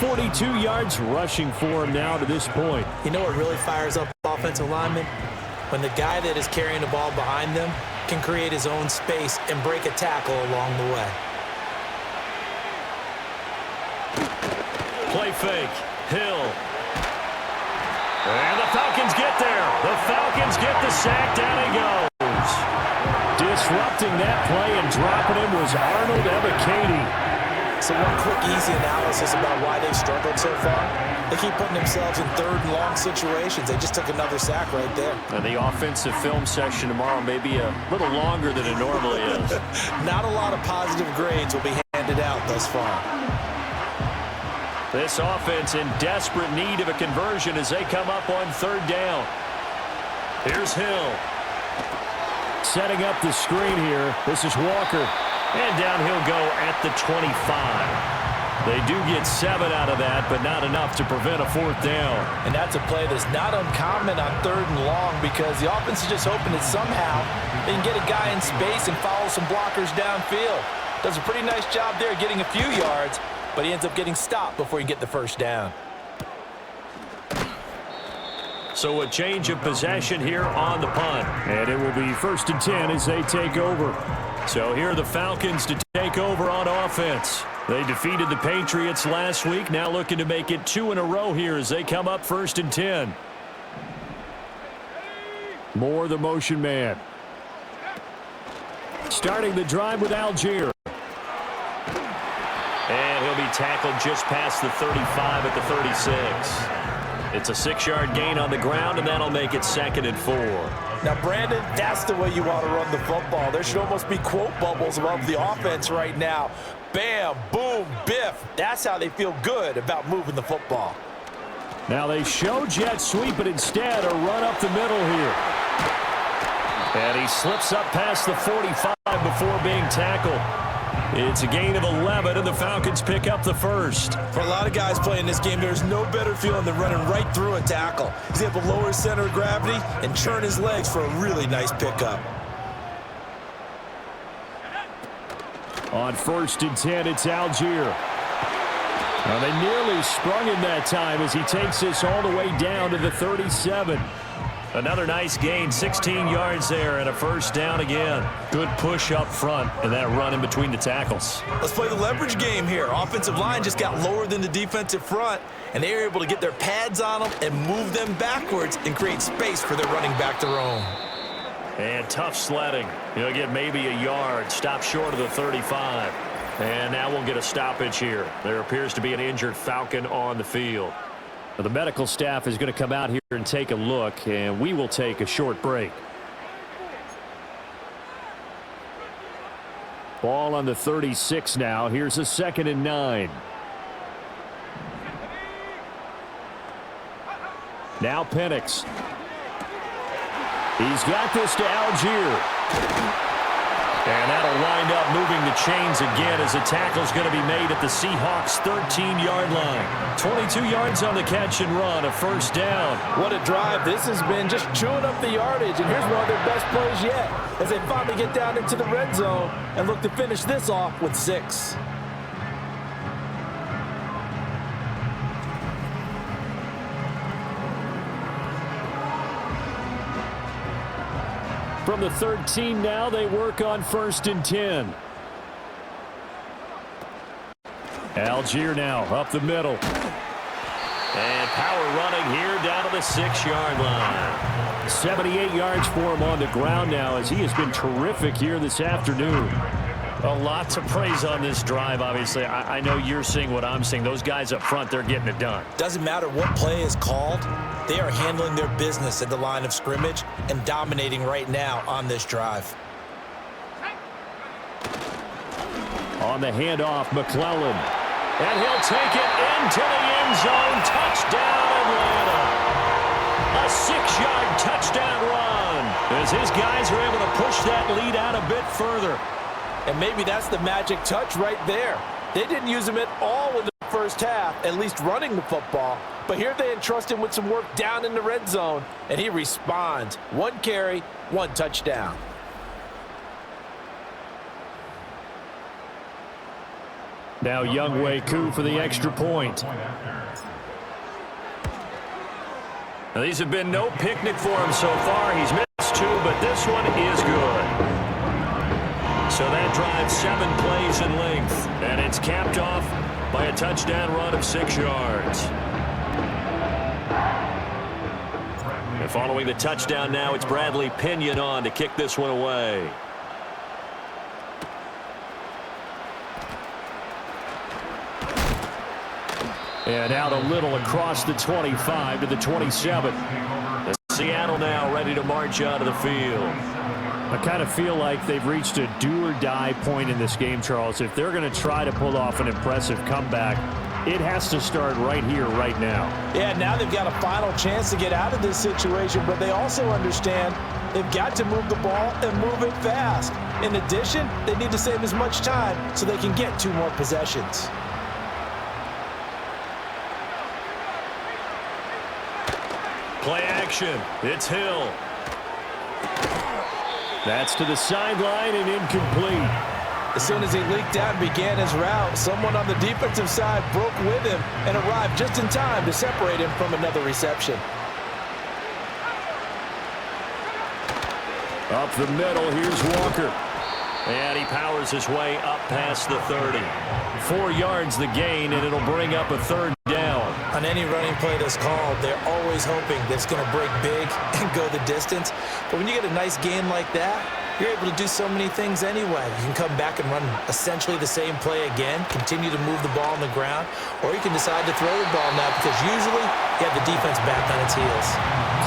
42 yards rushing for him now to this point. You know what really fires up offensive linemen? When the guy that is carrying the ball behind them can create his own space and break a tackle along the way. Play fake. Hill. And the Falcons get there. The Falcons get the sack. Down he goes. Disrupting that play and dropping him was Arnold Ebiketie. So one quick, easy analysis about why they've struggled so far. They keep putting themselves in third and long situations. They just took another sack right there. And the offensive film session tomorrow may be a little longer than it normally is. Not a lot of positive grades will be handed out thus far. This offense in desperate need of a conversion as they come up on third down. Here's Hill. Setting up the screen here. This is Walker. And down he'll go at the 25. They do get 7 out of that, but not enough to prevent a fourth down. And that's a play that's not uncommon on third and long because the offense is just hoping that somehow they can get a guy in space and follow some blockers downfield. Does a pretty nice job there getting a few yards, but he ends up getting stopped before he can get the first down. So a change of possession here on the punt. And it will be 1st and 10 as they take over. So here are the Falcons to take over on offense. They defeated the Patriots last week, now looking to make it 2 in a row here as they come up 1st and 10. More the motion man. Starting the drive with Algier. And he'll be tackled just past the 35 at the 36. It's a 6-yard gain on the ground, and that'll make it 2nd and 4. Now, Brandon, that's the way you want to run the football. There should almost be quote bubbles above the offense right now. Bam, boom, biff. That's how they feel good about moving the football. Now they show jet sweep, but instead a run up the middle here. And he slips up past the 45 before being tackled. It's a gain of 11, and the Falcons pick up the first. For a lot of guys playing this game, there's no better feeling than running right through a tackle. He's able to lower his center of gravity and churn his legs for a really nice pickup. On 1st and 10, it's Algier. Now they nearly sprung him that time as he takes this all the way down to the 37. Another nice gain, 16 yards there, and a first down again. Good push up front, and that run in between the tackles. Let's play the leverage game here. Offensive line just got lower than the defensive front, and they were able to get their pads on them and move them backwards and create space for their running back to roam. And tough sledding. He'll get maybe a yard, stop short of the 35. And now we'll get a stoppage here. There appears to be an injured Falcon on the field. Well, the medical staff is going to come out here and take a look, and we will take a short break. Ball on the 36 now. Here's a 2nd and 9. Now Penix. He's got this to Algier. And that'll wind up moving the chains again as the tackle's going to be made at the Seahawks' 13-yard line. 22 yards on the catch and run, a first down. What a drive this has been, just chewing up the yardage. And here's one of their best plays yet as they finally get down into the red zone and look to finish this off with 6. From the 13 now, they work on 1st and 10. Algier now up the middle. And power running here down to the 6-yard line. 78 yards for him on the ground now as he has been terrific here this afternoon. A lot to praise on this drive, obviously. I know you're seeing what I'm seeing. Those guys up front, they're getting it done. Doesn't matter what play is called. They are handling their business at the line of scrimmage and dominating right now on this drive. On the handoff, McClellan. And he'll take it into the end zone. Touchdown, Atlanta. A 6-yard touchdown run as his guys are able to push that lead out a bit further. And maybe that's the magic touch right there. They didn't use him at all in the first half, at least running the football. But here they entrust him with some work down in the red zone, and he responds. 1 carry, 1 touchdown. Now VeGue for the extra point. Now, these have been no picnic for him so far. He's missed 2, but this one is good. So that drives 7 plays in length, and it's capped off by a touchdown run of 6 yards. And following the touchdown now, it's Bradley Pinion on to kick this one away. And out a little across the 25 to the 27. Seattle now ready to march out of the field. I kind of feel like they've reached a do-or-die point in this game, Charles. If they're going to try to pull off an impressive comeback, it has to start right here, right now. Yeah, now they've got a final chance to get out of this situation, but they also understand they've got to move the ball and move it fast. In addition, they need to save as much time so they can get 2 more possessions. Play action. It's Hill. That's to the sideline and incomplete. As soon as he leaked out and began his route, someone on the defensive side broke with him and arrived just in time to separate him from another reception. Up the middle, here's Walker. And he powers his way up past the 30. 4 yards the gain, and it'll bring up a 3rd down. On any running play that's called, they're always hoping that it's going to break big and go the distance. But when you get a nice gain like that, you're able to do so many things anyway. You can come back and run essentially the same play again, continue to move the ball on the ground, or you can decide to throw the ball now because usually you have the defense back on its heels.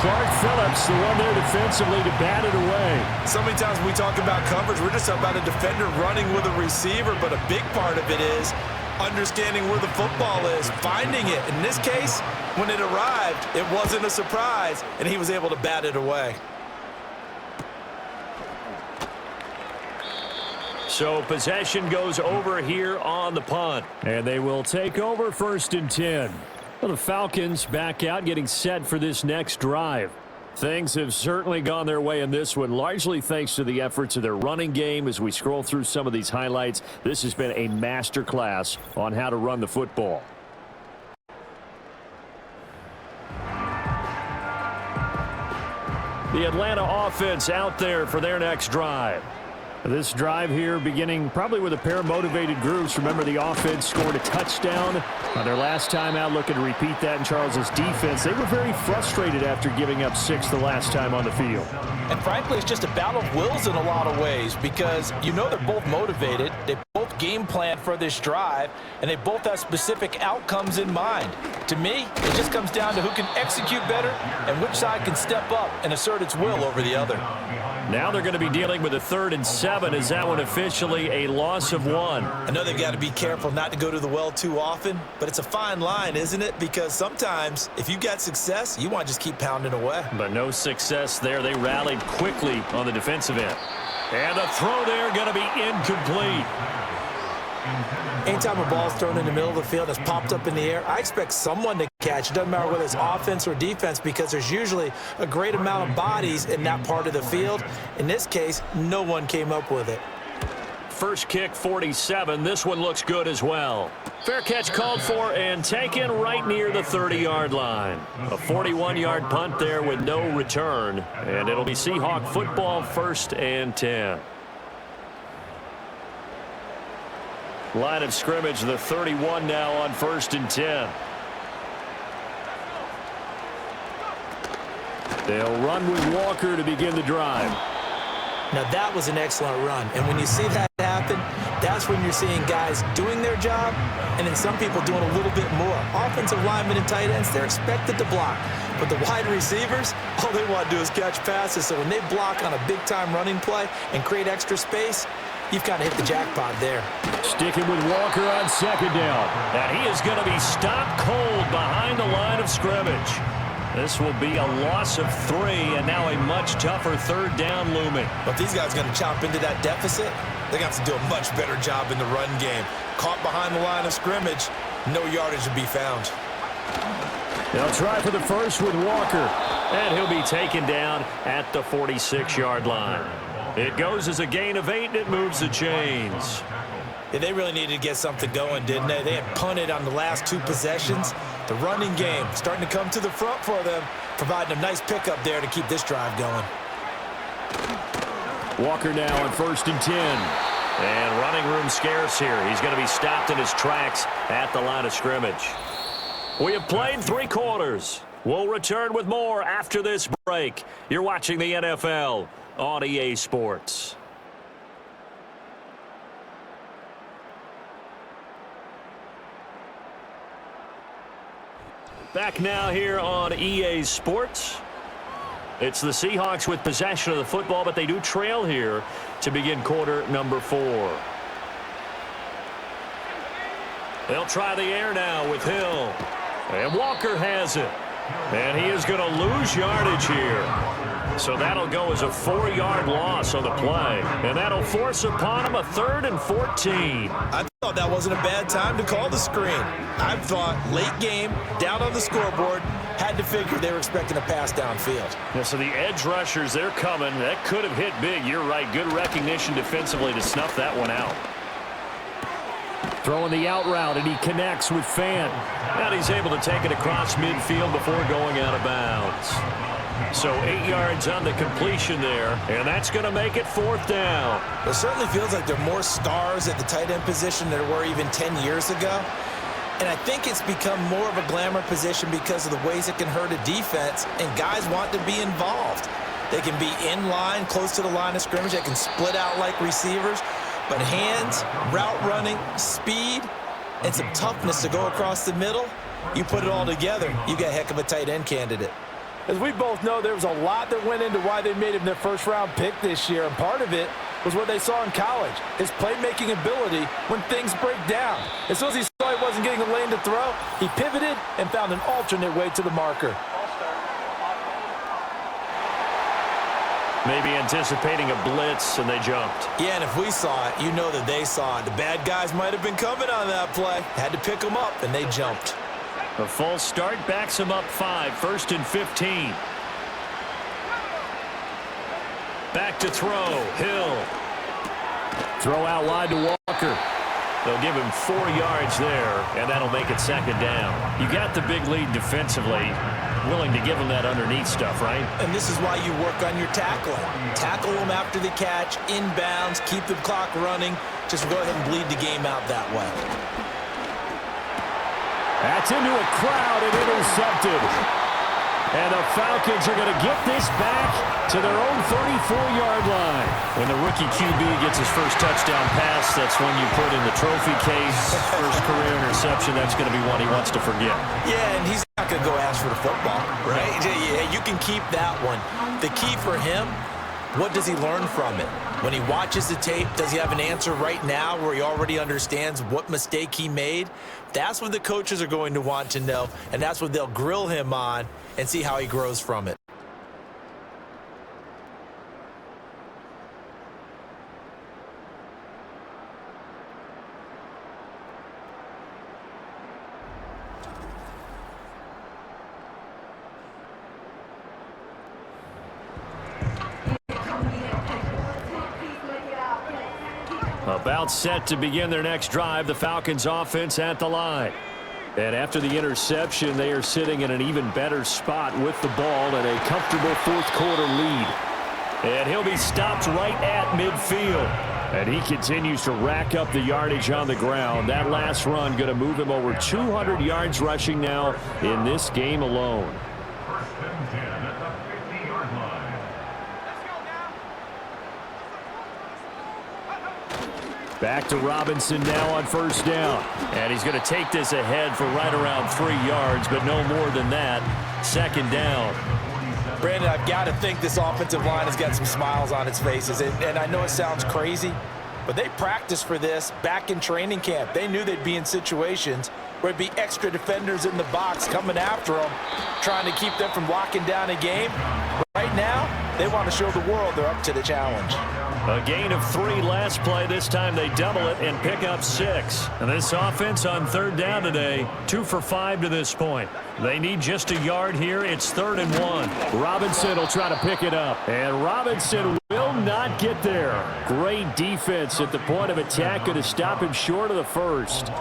Clark Phillips, the one there defensively to bat it away. So many times when we talk about coverage, we're just about a defender running with a receiver, but a big part of it is understanding where the football is, finding it. In this case, when it arrived, it wasn't a surprise, and he was able to bat it away. So possession goes over here on the punt. And they will take over 1st and 10. Well, the Falcons back out, getting set for this next drive. Things have certainly gone their way in this one, largely thanks to the efforts of their running game. As we scroll through some of these highlights, this has been a master class on how to run the football. The Atlanta offense out there for their next drive. This drive here beginning probably with a pair of motivated groups. Remember, the offense scored a touchdown on their last time out, looking to repeat that in Charles's defense. They were very frustrated after giving up 6 the last time on the field. And frankly, it's just a battle of wills in a lot of ways because you know they're both motivated. They both game plan for this drive, and they both have specific outcomes in mind. To me, it just comes down to who can execute better and which side can step up and assert its will over the other. Now they're going to be dealing with a 3rd and 7. Is that one officially a loss of 1? I know they've got to be careful not to go to the well too often, but it's a fine line, isn't it? Because sometimes if you got success, you want to just keep pounding away. But no success there. They rallied quickly on the defensive end. And the throw there going to be incomplete. Anytime a ball's thrown in the middle of the field that's popped up in the air, I expect someone to catch. It doesn't matter whether it's offense or defense because there's usually a great amount of bodies in that part of the field. In this case, no one came up with it. First kick, 47. This one looks good as well. Fair catch called for and taken right near the 30-yard line. A 41-yard punt there with no return. And it'll be Seahawk football, 1st and 10. Line of scrimmage, the 31 now on 1st and 10. They'll run with Walker to begin the drive. Now that was an excellent run, and when you see that happen, that's when you're seeing guys doing their job and then some people doing a little bit more. Offensive linemen and tight ends, they're expected to block, but the wide receivers, all they want to do is catch passes. So when they block on a big-time running play and create extra space, you've kind of hit the jackpot there. Sticking with Walker on 2nd down. And he is going to be stopped cold behind the line of scrimmage. This will be a loss of 3, and now a much tougher 3rd down looming. But these guys are going to chop into that deficit. They're going to have to do a much better job in the run game. Caught behind the line of scrimmage, no yardage to be found. They'll try for the first with Walker. And he'll be taken down at the 46-yard line. It goes as a gain of 8, and it moves the chains. Yeah, they really needed to get something going, didn't they? They had punted on the last 2 possessions. The running game starting to come to the front for them, providing a nice pickup there to keep this drive going. Walker now on 1st and 10. And running room scarce here. He's going to be stopped in his tracks at the line of scrimmage. We have played 3 quarters. We'll return with more after this break. You're watching the NFL on EA Sports. Back now here on EA Sports. It's the Seahawks with possession of the football, but they do trail here to begin quarter number 4. They'll try the air now with Hill. And Walker has it. And he is going to lose yardage here. So that'll go as a 4-yard loss on the play. And that'll force upon him a 3rd and 14. I thought that wasn't a bad time to call the screen. I thought late game, down on the scoreboard, had to figure they were expecting a pass downfield. Yeah, so the edge rushers, they're coming. That could have hit big. You're right. Good recognition defensively to snuff that one out. Throwing the out route, and he connects with Fan. And he's able to take it across midfield before going out of bounds. So 8 yards on the completion there, and that's going to make it 4th down. It certainly feels like there are more stars at the tight end position than there were even 10 years ago. And I think it's become more of a glamour position because of the ways it can hurt a defense, and guys want to be involved. They can be in line, close to the line of scrimmage. They can split out like receivers. But hands, route running, speed, and some toughness to go across the middle, you put it all together, you got a heck of a tight end candidate. As we both know, there was a lot that went into why they made him their first-round pick this year, and part of it was what they saw in college, his playmaking ability when things break down. As soon as he saw he wasn't getting a lane to throw, he pivoted and found an alternate way to the marker. Maybe anticipating a blitz, and they jumped. Yeah, and if we saw it, you know that they saw it. The bad guys might have been coming on that play. Had to pick them up, and they jumped. A false start backs him up 5, 1st and 15. Back to throw, Hill. Throw out wide to Walker. They'll give him 4 yards there, and that'll make it 2nd down. You got the big lead defensively, willing to give them that underneath stuff, right? And this is why you work on your tackling. Tackle them after the catch, inbounds, keep the clock running. Just go ahead and bleed the game out that way. That's into a crowd and intercepted. And the Falcons are going to get this back to their own 34-yard line. When the rookie QB gets his first touchdown pass, that's when you put in the trophy case. First career interception, that's going to be one he wants to forget. Yeah, and he's not going to go ask for the football, right? Yeah, you can keep that one. The key for him, what does he learn from it? When he watches the tape, does he have an answer right now where he already understands what mistake he made? That's what the coaches are going to want to know, and that's what they'll grill him on and see how he grows from it. About set to begin their next drive, the Falcons offense at the line. And after the interception, they are sitting in an even better spot with the ball and a comfortable 4th quarter lead. And he'll be stopped right at midfield. And he continues to rack up the yardage on the ground. That last run going to move him over 200 yards rushing now in this game alone. 1st and 10 at the 50-yard line. Back to Robinson now on 1st down. And he's going to take this ahead for right around 3 yards, but no more than that. 2nd down. Brandon, I've got to think this offensive line has got some smiles on its faces. And I know it sounds crazy, but they practiced for this back in training camp. They knew they'd be in situations where it'd be extra defenders in the box coming after them, trying to keep them from locking down a game. Right now, they want to show the world they're up to the challenge. A gain of 3 last play. This time they double it and pick up 6. And this offense on 3rd down today, 2 for 5 to this point. They need just a yard here. It's 3rd and 1. Robinson will try to pick it up. And Robinson will not get there. Great defense at the point of attack. Going to stop him short of the 1st.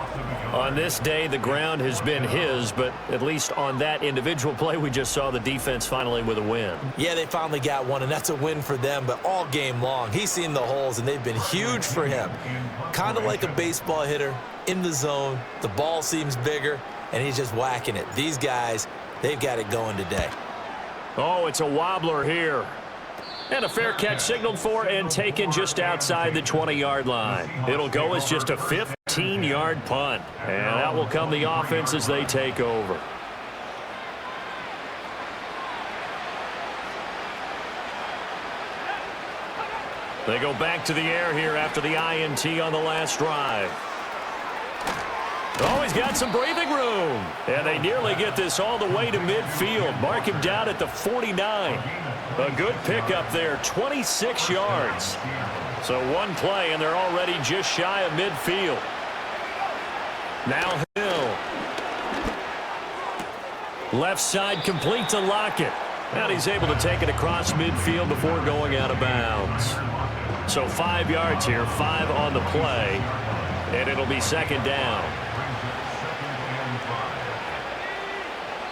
On this day, the ground has been his, but at least on that individual play, we just saw the defense finally with a win. Yeah, they finally got one, and that's a win for them, but all game long, he's seen the holes, and they've been huge for him. Kind of like a baseball hitter in the zone. The ball seems bigger, and he's just whacking it. These guys, they've got it going today. Oh, it's a wobbler here. And a fair catch signaled for and taken just outside the 20-yard line. It'll go as just a 15-yard punt. And out will come the offense as they take over. They go back to the air here after the INT on the last drive. Oh, he's got some breathing room. And they nearly get this all the way to midfield. Mark him down at the 49. A good pickup there, 26 yards. So one play, and they're already just shy of midfield. Now Hill. Left side complete to Lockett. And he's able to take it across midfield before going out of bounds. So 5 yards here, 5 on the play. And it'll be 2nd down.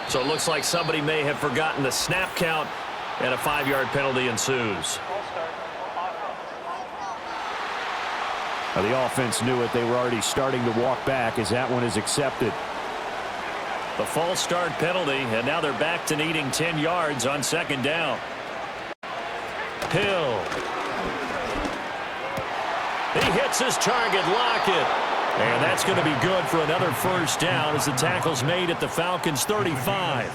So it looks like somebody may have forgotten the snap count, and a 5-yard penalty ensues. Now the offense knew it. They were already starting to walk back as that one is accepted. The false start penalty, and now they're back to needing 10 yards on 2nd down. Hill. He hits his target, Lockett. And that's going to be good for another first down as the tackle's made at the Falcons' 35.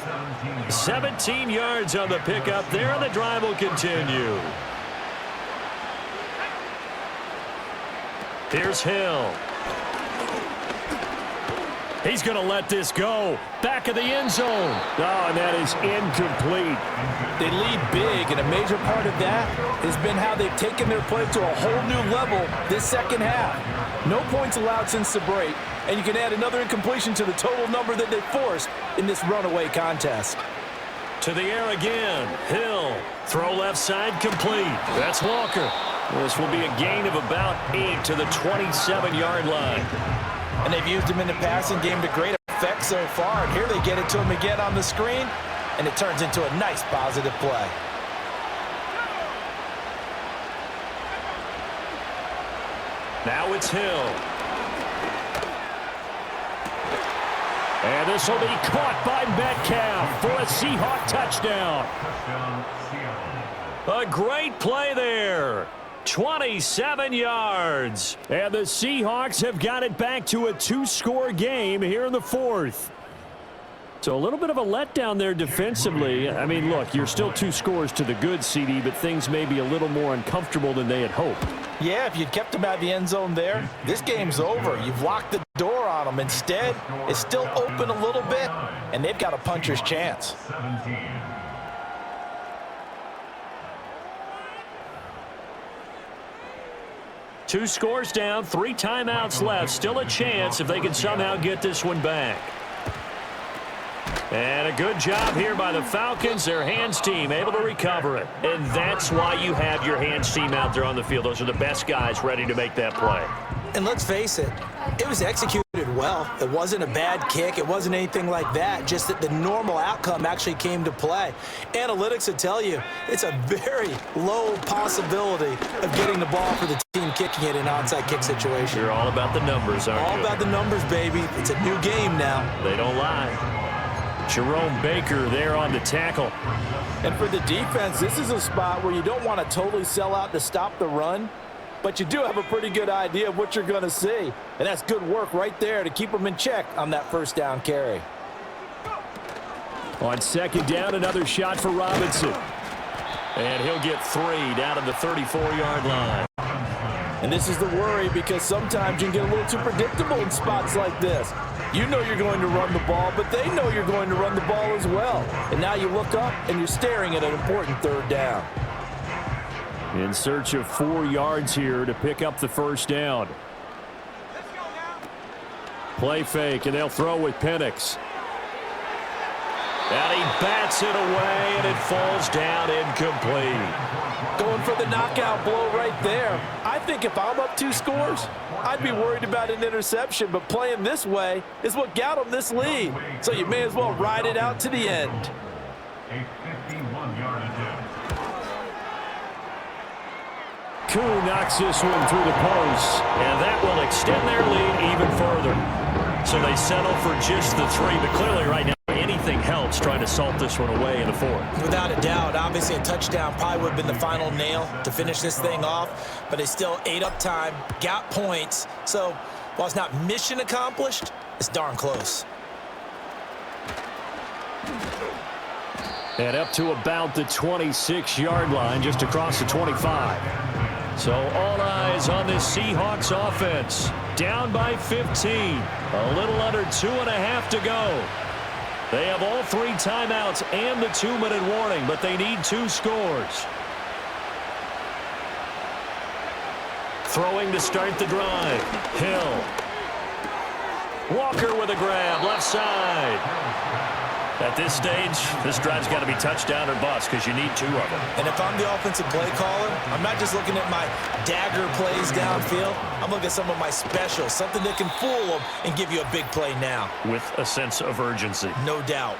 17 yards on the pickup there, and the drive will continue. Here's Hill. He's going to let this go. Back of the end zone. Oh, and that is incomplete. They lead big, and a major part of that has been how they've taken their play to a whole new level this second half. No points allowed since the break, and you can add another incompletion to the total number that they forced in this runaway contest. To the air again. Hill. Throw left side complete. That's Walker. This will be a gain of about 8 to the 27-yard line. And they've used him in the passing game to great effect so far. And here they get it to him again on the screen, and it turns into a nice positive play. Now it's Hill. And this will be caught by Metcalf for a Seahawk touchdown. A great play there. 27 yards. And the Seahawks have got it back to a 2-score game here in the fourth. So a little bit of a letdown there defensively. I mean, look, you're still 2 scores to the good, CD, but things may be a little more uncomfortable than they had hoped. Yeah, if you'd kept him out of the end zone there, this game's over. You've locked the door on them. Instead, it's still open a little bit, and they've got a puncher's chance. 17. Two scores down, 3 timeouts left. Still a chance if they can somehow get this one back. And a good job here by the Falcons. Their hands team able to recover it. And that's why you have your hands team out there on the field. Those are the best guys ready to make that play. And let's face it, it was executed well. It wasn't a bad kick. It wasn't anything like that. Just that the normal outcome actually came to play. Analytics will tell you it's a very low possibility of getting the ball for the team kicking it in an onside kick situation. You're all about the numbers, aren't you? All about the numbers, baby. It's a new game now. They don't lie. Jerome Baker there on the tackle. And for the defense, this is a spot where you don't want to totally sell out to stop the run, but you do have a pretty good idea of what you're going to see. And that's good work right there to keep them in check on that first down carry. On second down, another shot for Robinson. And he'll get 3 down at the 34-yard line. And this is the worry, because sometimes you can get a little too predictable in spots like this. You know you're going to run the ball, but they know you're going to run the ball as well. And now you look up and you're staring at an important third down. In search of 4 yards here to pick up the first down. Play fake, and they'll throw with Penix. And he bats it away, and it falls down incomplete. Going for the knockout blow right there. I think if I'm up 2 scores, I'd be worried about an interception, but playing this way is what got them this lead. So you may as well ride it out to the end. A 51-yard attempt. Koo knocks this one through the post. And that will extend their lead even further. So they settle for just the 3, but clearly right now anything helps trying to salt this one away in the fourth. Without a doubt, obviously a touchdown probably would have been the final nail to finish this thing off, but they still ate up time, got points. So while it's not mission accomplished, it's darn close. And up to about the 26-yard line, just across the 25. So all eyes on this Seahawks offense. Down by 15. A little under 2.5 to go. They have all 3 timeouts and the 2-minute warning, but they need 2 scores. Throwing to start the drive. Hill. Walker with a grab, left side. At this stage, this drive's got to be touchdown or bust because you need 2 of them. And if I'm the offensive play caller, I'm not just looking at my dagger plays downfield. I'm looking at some of my specials, something that can fool them and give you a big play now. With a sense of urgency. No doubt.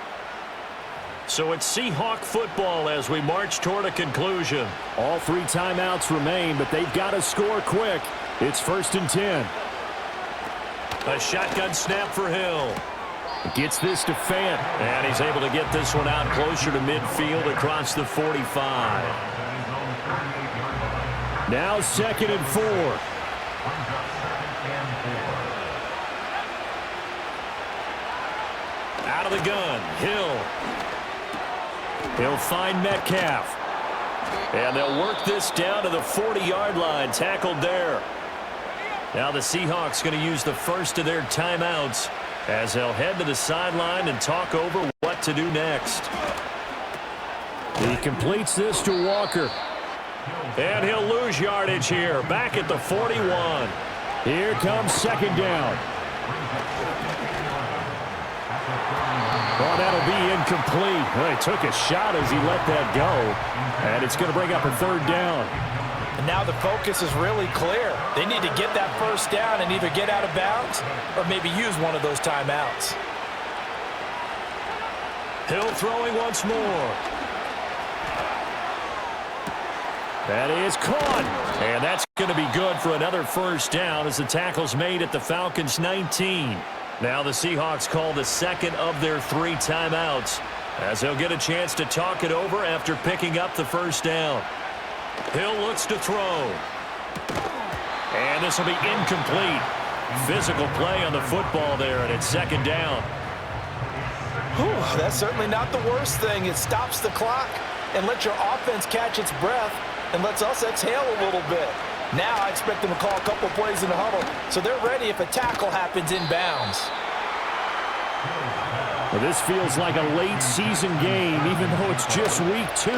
So it's Seahawk football as we march toward a conclusion. All 3 timeouts remain, but they've got to score quick. It's 1st and 10. A shotgun snap for Hill. Gets this to Fant. And he's able to get this one out closer to midfield across the 45. Now 2nd and 4. Out of the gun, Hill. He'll find Metcalf. And they'll work this down to the 40-yard line, tackled there. Now the Seahawks going to use the first of their timeouts as they'll head to the sideline and talk over what to do next. He completes this to Walker. And he'll lose yardage here, back at the 41. Here comes 2nd down. Oh, that'll be incomplete. Well, he took a shot as he let that go. And it's going to bring up a 3rd down. And now the focus is really clear. They need to get that first down and either get out of bounds or maybe use one of those timeouts. Hill throwing once more. That is caught. And that's going to be good for another first down as the tackle's made at the Falcons' 19. Now the Seahawks call the 2nd of their 3 timeouts as they'll get a chance to talk it over after picking up the first down. Hill looks to throw. And this will be incomplete. Physical play on the football there, and it's 2nd down. Whew, that's certainly not the worst thing. It stops the clock and lets your offense catch its breath and lets us exhale a little bit. Now I expect them to call a couple plays in the huddle so they're ready if a tackle happens inbounds. Well, this feels like a late season game, even though it's just week 2.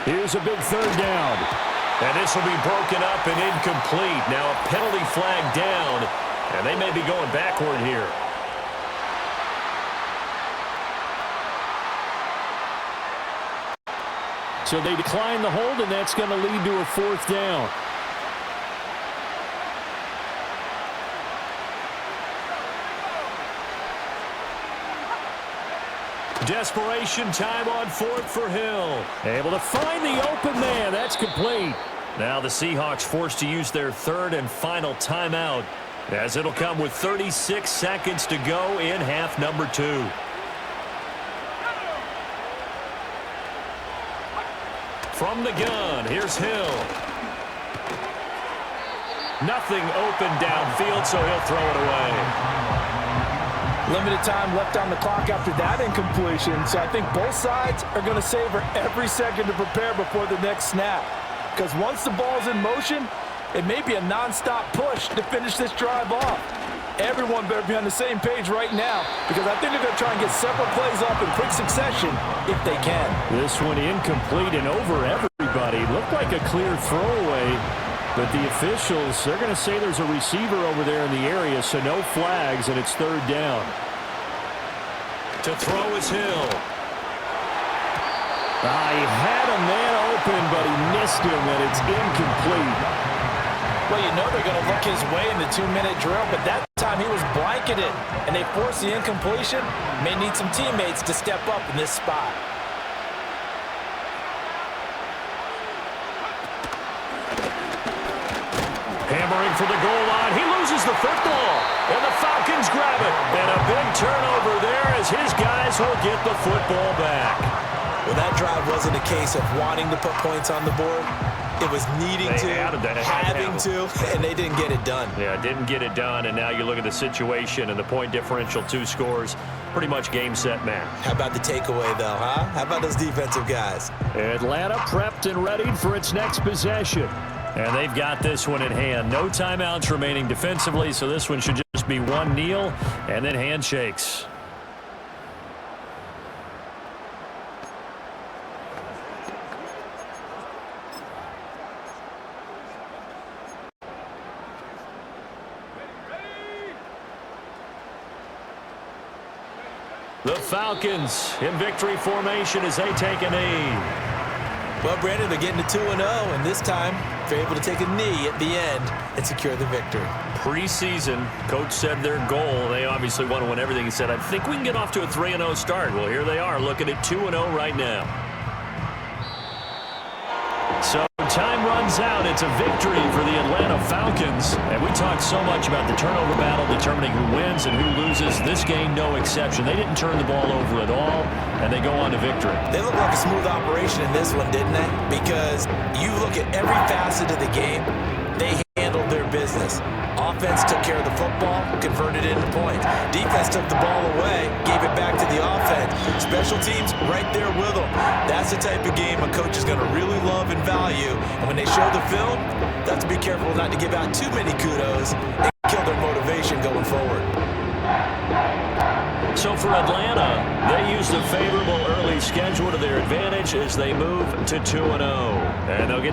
Here's a big 3rd down. And this will be broken up and incomplete. Now a penalty flag down, and they may be going backward here. So they decline the hold, and that's going to lead to a 4th down. Desperation time on 4th for Hill. Able to find the open man. That's complete. Now the Seahawks forced to use their 3rd and final timeout as it'll come with 36 seconds to go in half number 2. From the gun, here's Hill. Nothing open downfield, so he'll throw it away. Limited time left on the clock after that incompletion, so I think both sides are going to savor every second to prepare before the next snap. Because once the ball's in motion, it may be a non-stop push to finish this drive off. Everyone better be on the same page right now because I think they're going to try and get several plays off in quick succession if they can. This one incomplete and over everybody. Looked like a clear throwaway, but the officials, they're going to say there's a receiver over there in the area, so no flags, and it's 3rd down. To throw is Hill. He had a man open, but he missed him, and it's incomplete. Well, you know they're going to look his way in the 2-minute drill, but that time he was blanketed, and they forced the incompletion. May need some teammates to step up in this spot. Hammering for the goal line. He loses the football, and the Falcons grab it. And a big turnover there as his guys will get the football back. Well, that drive wasn't a case of wanting to put points on the board. It was needing to, having to, and they didn't get it done. Yeah, didn't get it done, and now you look at the situation and the point differential, 2 scores, pretty much game, set, match. How about the takeaway, though, huh? How about those defensive guys? Atlanta prepped and readied for its next possession. And they've got this one in hand. No timeouts remaining defensively, so this one should just be one kneel and then handshakes. The Falcons in victory formation as they take a knee. Well, Brandon, they're getting to 2-0, and this time they're able to take a knee at the end and secure the victory. Preseason, coach said their goal, they obviously want to win everything. He said, I think we can get off to a 3-0 start. Well, here they are looking at 2-0 right now. So time runs out. It's a victory for the Atlanta Falcons. And we talked so much about the turnover battle determining who wins and who loses. This game, no exception. They didn't turn the ball over at all, and they go on to victory. They look like a smooth operation in this one, didn't they? Because you look at every facet of the game, they handled their business. Offense took care of the football, converted it into points. Defense took the ball away, gave it back to the offense. Special teams right there with them. That's the type of game a coach is going to really love and value. And when they show the film, they have to be careful not to give out too many kudos and kill their motivation going forward. So for Atlanta, they used a favorable early schedule to their advantage as they move to 2-0. And they'll get